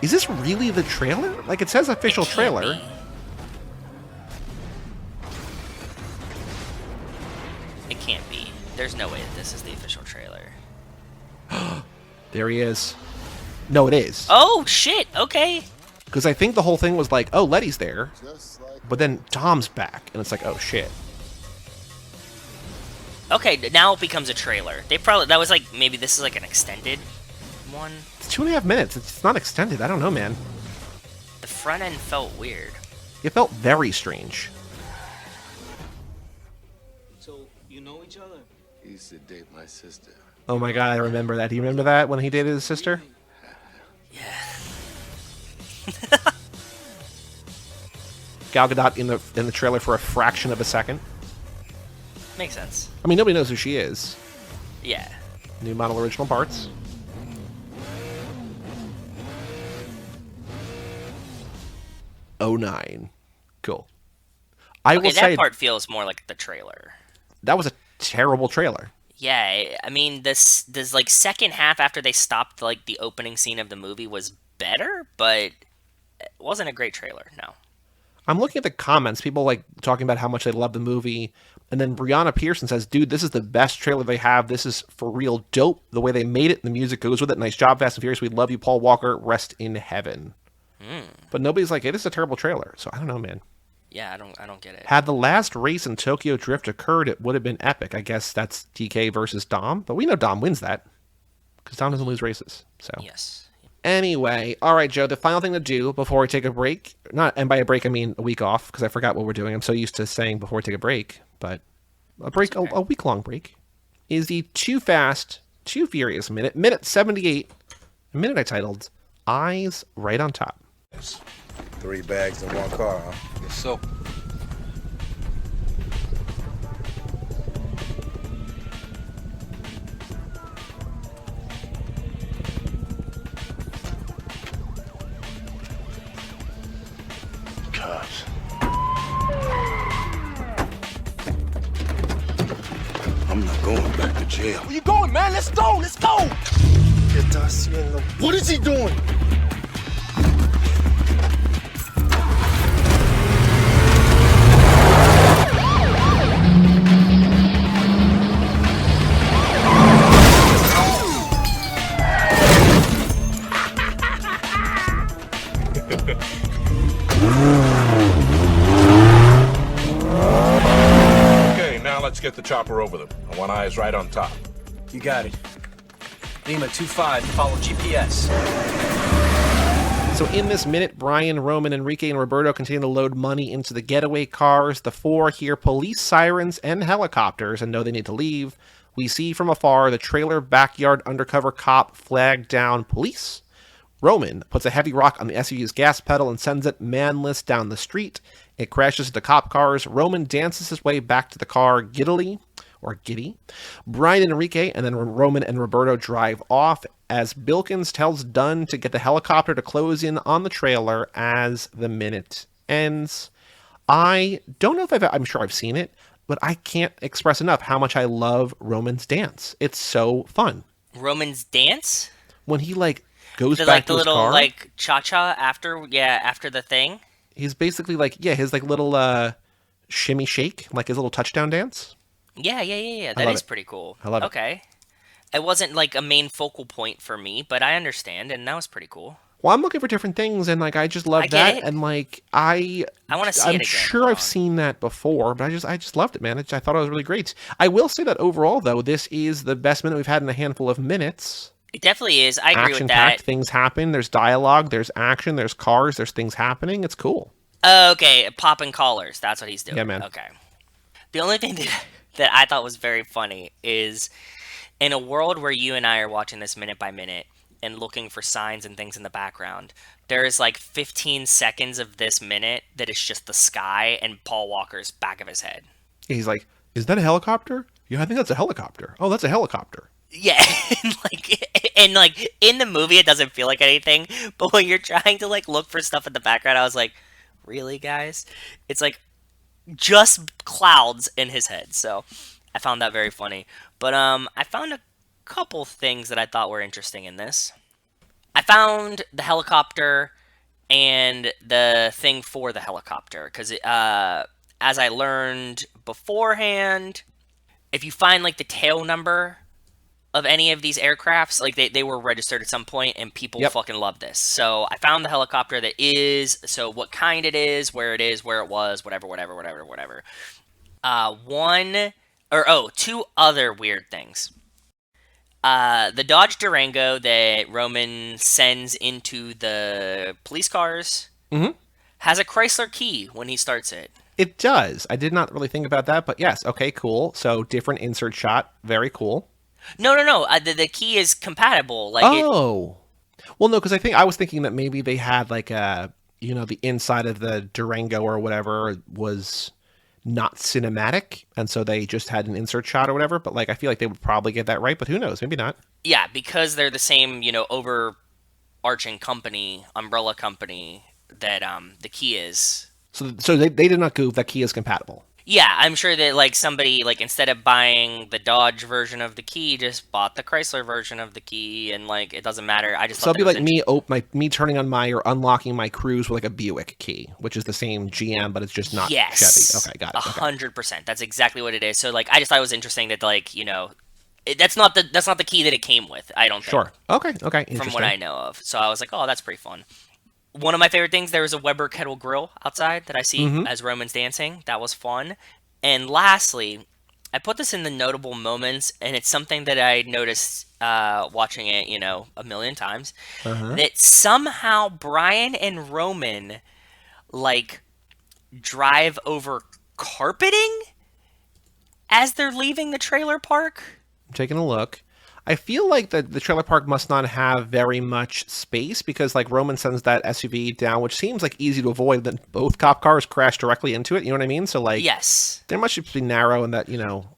Is this really the trailer? Like, it says official It can't trailer. be. It can't be. There's no way that this is the official trailer. There he is. No, it is. Oh shit. Okay. Because I think the whole thing was like, oh, Letty's there. But then Tom's back. And it's like, oh, shit. Okay. Now it becomes a trailer. That was like, maybe this is like an extended one. It's 2.5 minutes. It's not extended. I don't know, man. The front end felt weird. It felt very strange. So, you know each other? He used to date my sister. Oh my god, I remember that. Do you remember that when he dated his sister? Gal Gadot in the trailer for a fraction of a second. Makes sense. I mean, nobody knows who she is. Yeah. New model original parts. Oh 09. Cool. I Okay, will that say part feels more like the trailer. that was a terrible trailer. Yeah, I mean, this like second half after they stopped like the opening scene of the movie was better, but it wasn't a great trailer. No. I'm looking at the comments. People like talking about how much they love the movie. And then Brianna Pearson says, dude, this is the best trailer they have. This is for real dope. The way they made it, the music goes with it. Nice job, Fast and Furious. We love you, Paul Walker. Rest in heaven. But nobody's like, hey, this is a terrible trailer. So I don't know, man. Yeah, I don't get it. Had the last race in Tokyo Drift occurred, it would have been epic. I guess that's DK versus Dom. But we know Dom wins that. Because Dom doesn't lose races. So Yes. anyway, all right, Joe, the final thing to do before we take a break, and by a break I mean a week off, because I forgot what we're doing. I'm so used to saying before we take a break, but a break, Okay. a week-long break, is the Too Fast, Too Furious minute 78, a minute I titled, Eyes Right on Top. 3 bags in one car, huh? Yes, so. Cops. I'm not going back to jail. Where you going, man? Let's go. Let's go. What is he doing? Okay, now let's get the chopper over them. I want eyes right on top. You got it. Lima 25, follow GPS. So in this minute, Brian, Roman, Enrique, and Roberto continue to load money into the getaway cars. The four hear police sirens and helicopters and know they need to leave. We see from afar the trailer backyard undercover cop flag down police. Roman puts a heavy rock on the SUV's gas pedal and sends it manless down the street. It crashes into cop cars. Roman dances his way back to the car giddily, or giddy. Brian and Enrique, and then Roman and Roberto drive off as Bilkins tells Dunn to get the helicopter to close in on the trailer as the minute ends. I don't know if I'm sure I've seen it, but I can't express enough how much I love Roman's dance. It's so fun. Roman's dance? When he goes The, back the to his little car, cha-cha after the thing? he's basically his little shimmy shake, like his little touchdown dance. Yeah. That love is it. pretty cool. I love it. Okay. It wasn't a main focal point for me, but I understand, and that was pretty cool. Well, I'm looking for different things, and I just love I get that, it. and I want to see it I'm again. sure Hold I've on. seen that before, but I just loved it, man. I thought it was really great. I will say that overall, though, this is the best minute we've had in a handful of minutes. It definitely is. I agree with Action-packed, that. things happen. There's dialogue. There's action. There's cars. There's things happening. It's cool. Okay, popping collars. That's what he's doing. Yeah, man. Okay. The only thing that I thought was very funny is in a world where you and I are watching this minute by minute and looking for signs and things in the background, there is 15 seconds of this minute that is just the sky and Paul Walker's back of his head. He's like, "Is that a helicopter? Yeah, I think that's a helicopter. Oh, that's a helicopter." Yeah, and in the movie it doesn't feel like anything, but when you're trying to look for stuff in the background, I was like, really, guys? It's just clouds in his head. So I found that very funny. But I found a couple things that I thought were interesting in this. I found the helicopter and the thing for the helicopter because as I learned beforehand, if you find the tail number of any of these aircrafts, they were registered at some point, and people Yep. fucking love this. So I found the helicopter that is, so what kind it is, where it was, whatever. Two other weird things. The Dodge Durango that Roman sends into the police cars has a Chrysler key when he starts it. It does. I did not really think about that, but yes. Okay, cool. So different insert shot. Very cool. No. The key is compatible. Oh. Well, no, because I was thinking that maybe they had the inside of the Durango or whatever was not cinematic, and so they just had an insert shot or whatever. But I feel like they would probably get that right, but who knows? Maybe not. Yeah, because they're the same, overarching company, umbrella company that the key is. So they did not goof. That key is compatible. Yeah, I'm sure that like somebody like instead of buying the Dodge version of the key, just bought the Chrysler version of the key, and like it doesn't matter. I just So thought it'll that be was like me turning on my or unlocking my Cruise with like a Buick key, which is the same GM, but it's just not Chevy. yes, Okay, got it. Okay. 100%. That's exactly what it is. So like I just thought it was interesting that like that's not the key that it came with. I don't think. Sure. Okay. Okay. From Interesting. what I know of. So I was like, oh, that's pretty fun. One of my favorite things, there was a Weber kettle grill outside that I see as Roman's dancing. That was fun. And lastly, I put this in the notable moments, and it's something that I noticed watching it, a million times. That somehow Brian and Roman like drive over carpeting as they're leaving the trailer park. I'm taking a look. I feel like the trailer park must not have very much space because like Roman sends that SUV down, which seems like easy to avoid. Then both cop cars crash directly into it. You know what I mean? So like, Yes. there must just be narrow and that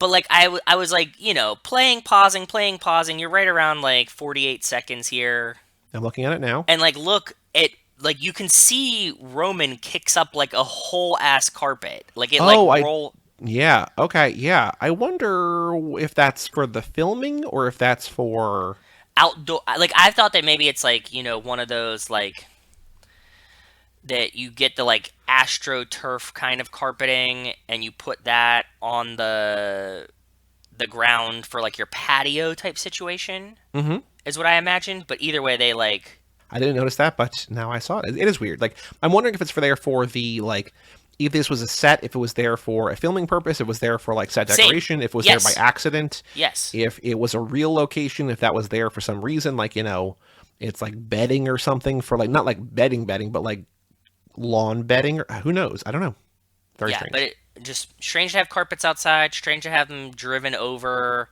But like I was like, playing, pausing. You're right around like 48 seconds here. I'm looking at it now. And like look at like you can see Roman kicks up like a whole ass carpet. Like it roll. Yeah. Okay. Yeah. I wonder if that's for the filming or if that's for Outdoor. Like I thought that maybe it's like, one of those like that you get the like AstroTurf kind of carpeting and you put that on the ground for like your patio type situation. Is what I imagined, but either way they like I didn't notice that, but now I saw it. It is weird. Like I'm wondering if it's for the like if this was a set, if it was there for a filming purpose, if it was there for like set decoration, if it was there by accident, if it was a real location, if that was there for some reason, like it's like bedding or something for like not like bedding, but like lawn bedding or who knows? I don't know. Very strange. But just strange to have carpets outside. Strange to have them driven over,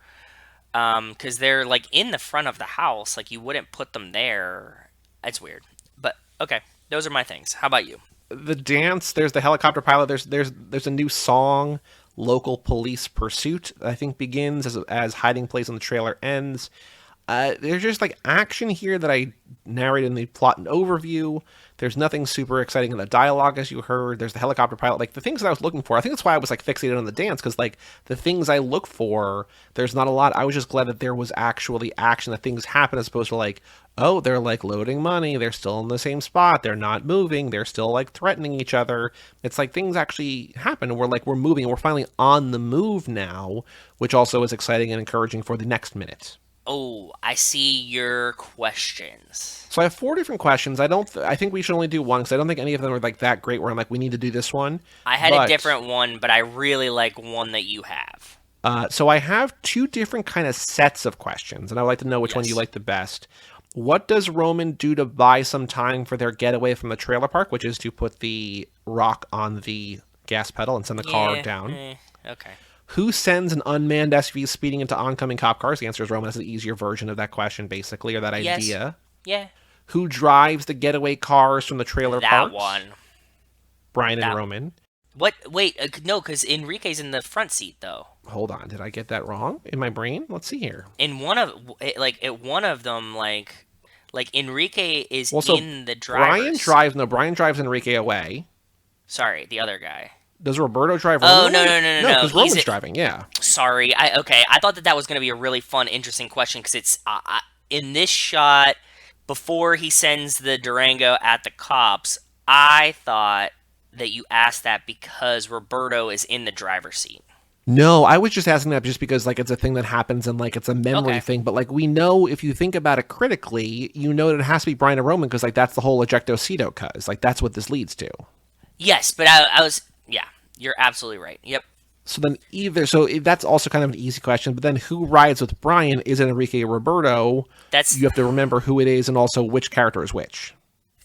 because they're like in the front of the house. Like you wouldn't put them there. It's weird. But okay, those are my things. How about you? The dance, there's the helicopter pilot, there's a new song, Local Police Pursuit, I think begins as hiding place on the trailer ends. There's just like action here that I narrate in the plot and overview. There's nothing super exciting in the dialogue, as you heard. There's the helicopter pilot, like the things that I was looking for. I think that's why I was like fixated on the dance, because like the things I look for, there's not a lot. I was just glad that there was actually action, that things happen, as opposed to like, oh, they're like loading money, they're still in the same spot, they're not moving, they're still like threatening each other. It's like things actually happen, and we're moving, and we're finally on the move now, which also is exciting and encouraging for the next minute. Oh, I see your questions. So I have 4 different questions. I think we should only do one because I don't think any of them are like that great where I'm like, we need to do this one. I had a different one, but I really like one that you have. So I have 2 different kind of sets of questions, and I would like to know which one you like the best. What does Roman do to buy some time for their getaway from the trailer park, which is to put the rock on the gas pedal and send the car down? Okay. Who sends an unmanned SUV speeding into oncoming cop cars? The answer is Roman. That's an easier version of that question, basically, or that idea. Yeah. Who drives the getaway cars from the trailer park? That one. Brian and Roman. What? Wait, no, because Enrique's in the front seat, though. Hold on, did I get that wrong in my brain? Let's see here. In one of them, like Enrique is in the driver's Brian drives Enrique away. Sorry, the other guy. Does Roberto drive? Oh, no, because Roman's driving. Yeah. Sorry, I thought that was going to be a really fun, interesting question because it's in this shot before he sends the Durango at the cops. I thought that you asked that because Roberto is in the driver's seat. No, I was just asking that just because like it's a thing that happens and like it's a memory thing. But like we know if you think about it critically, you know that it has to be Brian and Roman because like that's the whole ejectocito cuz like that's what this leads to. Yes, but I was you're absolutely right. Yep. So then that's also kind of an easy question. But then who rides with Brian? Is it Enrique or Roberto? You have to remember who it is and also which character is which.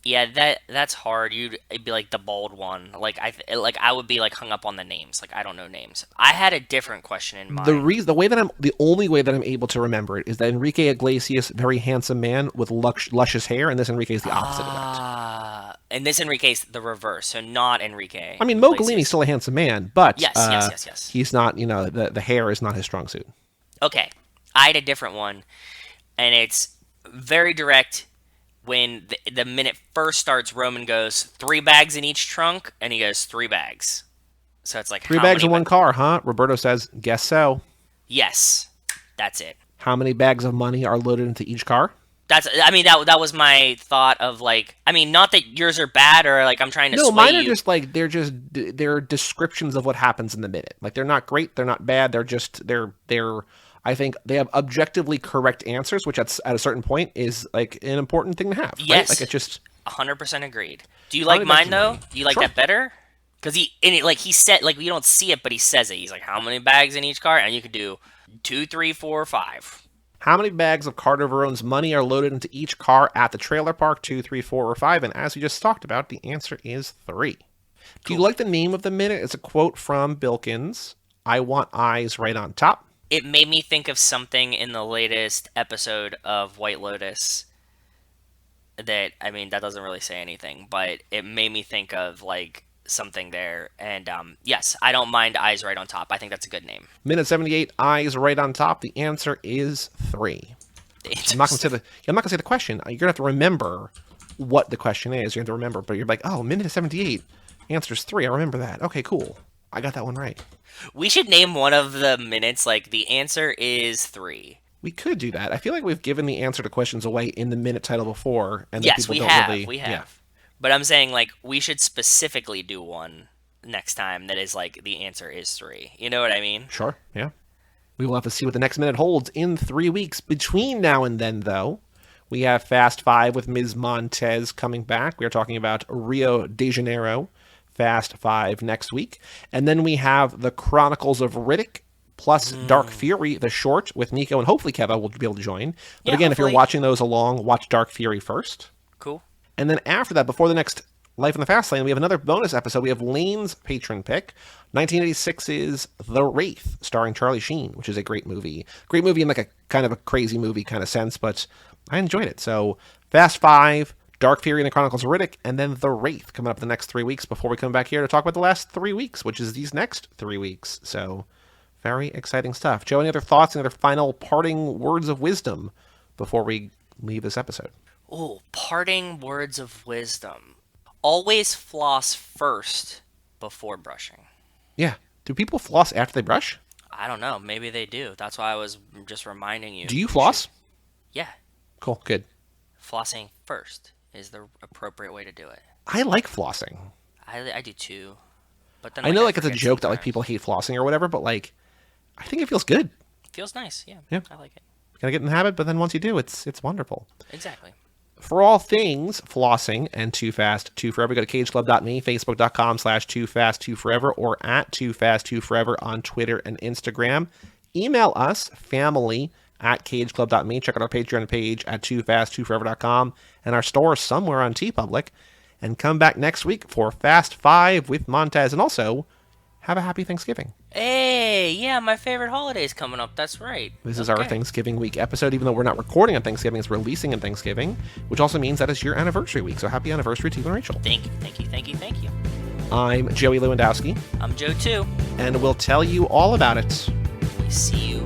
Yeah, that's hard. It'd be like the bald one. I would be like hung up on the names. Like I don't know names. I had a different question in mind. The only way that I'm able to remember it is that Enrique Iglesias, very handsome man with luscious hair, and this Enrique is the opposite of that. And this Enrique's the reverse, so not Enrique. I mean, Mo Galini's still a handsome man, but yes. He's not. The hair is not his strong suit. Okay, I had a different one, and it's very direct. When the minute first starts, Roman goes 3 bags in each trunk, and he goes 3 bags. So it's like 3 how bags many in one car, huh? Roberto says, guess so. Yes, that's it. How many bags of money are loaded into each car? That was my thought of like, not that yours are bad or like I'm trying to No, sway mine are you. just like they're descriptions of what happens in the minute. Like they're not great, they're not bad. They're I think they have objectively correct answers, which at a certain point is like an important thing to have. Right? Yes, Like it's just 100% agreed. Do you How like many mine bags of though? money? Do you like Sure. that better? Because he said, like, you don't see it, but he says it. He's like, how many bags in each car? And you could do 2, 3, 4, 5. how many bags of Carter Verone's money are loaded into each car at the trailer park? 2, 3, 4, or 5. And as we just talked about, the answer is 3. Do you like the name of the minute? It's a quote from Bilkins. I want eyes right on top. It made me think of something in the latest episode of White Lotus that, that doesn't really say anything, but it made me think of, like, something there. And, yes, I don't mind eyes right on top. I think that's a good name. Minute 78, eyes right on top. The answer is 3. I'm not going to say the question. You're going to have to remember what the question is. You have to remember, but you're like, oh, minute 78, answer's 3. I remember that. Okay, cool. I got that one right. We should name one of the minutes, like, the answer is 3. We could do that. I feel like we've given the answer to questions away in the minute title before, and Yes, people we don't have. really. We have. Yeah. But I'm saying, like, we should specifically do one next time that is, like, the answer is 3. You know what I mean? Sure. Yeah. We will have to see what the next minute holds in 3 weeks. Between now and then, though, we have Fast 5 with Ms. Montez coming back. We are talking about Rio de Janeiro, Fast 5 next week. And then we have The Chronicles of Riddick, plus Dark Fury, the short, with Nico, and hopefully Keva will be able to join. But Yeah, again, if you're hopefully. watching those along, watch Dark Fury first. Cool. And then after that, before the next Life in the Fast Lane, we have another bonus episode. We have Lane's patron pick, 1986's The Wraith, starring Charlie Sheen, which is a great movie. Great movie in like a kind of a crazy movie kind of sense, but I enjoyed it. So Fast 5, Dark Fury and the Chronicles of Riddick, and then The Wraith coming up the next 3 weeks before we come back here to talk about the last 3 weeks, which is these next 3 weeks. So very exciting stuff. Joe, any other thoughts, any other final parting words of wisdom before we leave this episode? Ooh, parting words of wisdom. Always floss first before brushing. Yeah. Do people floss after they brush? I don't know. Maybe they do. That's why I was just reminding you. Do you floss? Yeah. Cool. Good. Flossing first is the appropriate way to do it. I like flossing. I do too. But then I know like it's a forget joke that like sometimes. people hate flossing or whatever, but like I think it feels good. Feels nice. Yeah. Yeah. I like it. Gotta get in the habit, but then once you do, it's wonderful. Exactly. For all things flossing and Too Fast, Too Forever, go to cageclub.me, facebook.com/TooFast2Forever, or at TooFast2Forever on Twitter and Instagram. Email us, family@cageclub.me. Check out our Patreon page at TooFast2Forever.com and our store somewhere on TeePublic. And come back next week for Fast 5 with Montez. And also, have a happy Thanksgiving. Hey, yeah, my favorite holiday's coming up. That's right. This is our Thanksgiving week episode, even though we're not recording on Thanksgiving, it's releasing on Thanksgiving, which also means that it's your anniversary week. So happy anniversary to you and Rachel. Thank you, thank you, thank you, thank you. I'm Joey Lewandowski, I'm Joe too. and we'll tell you all about it See you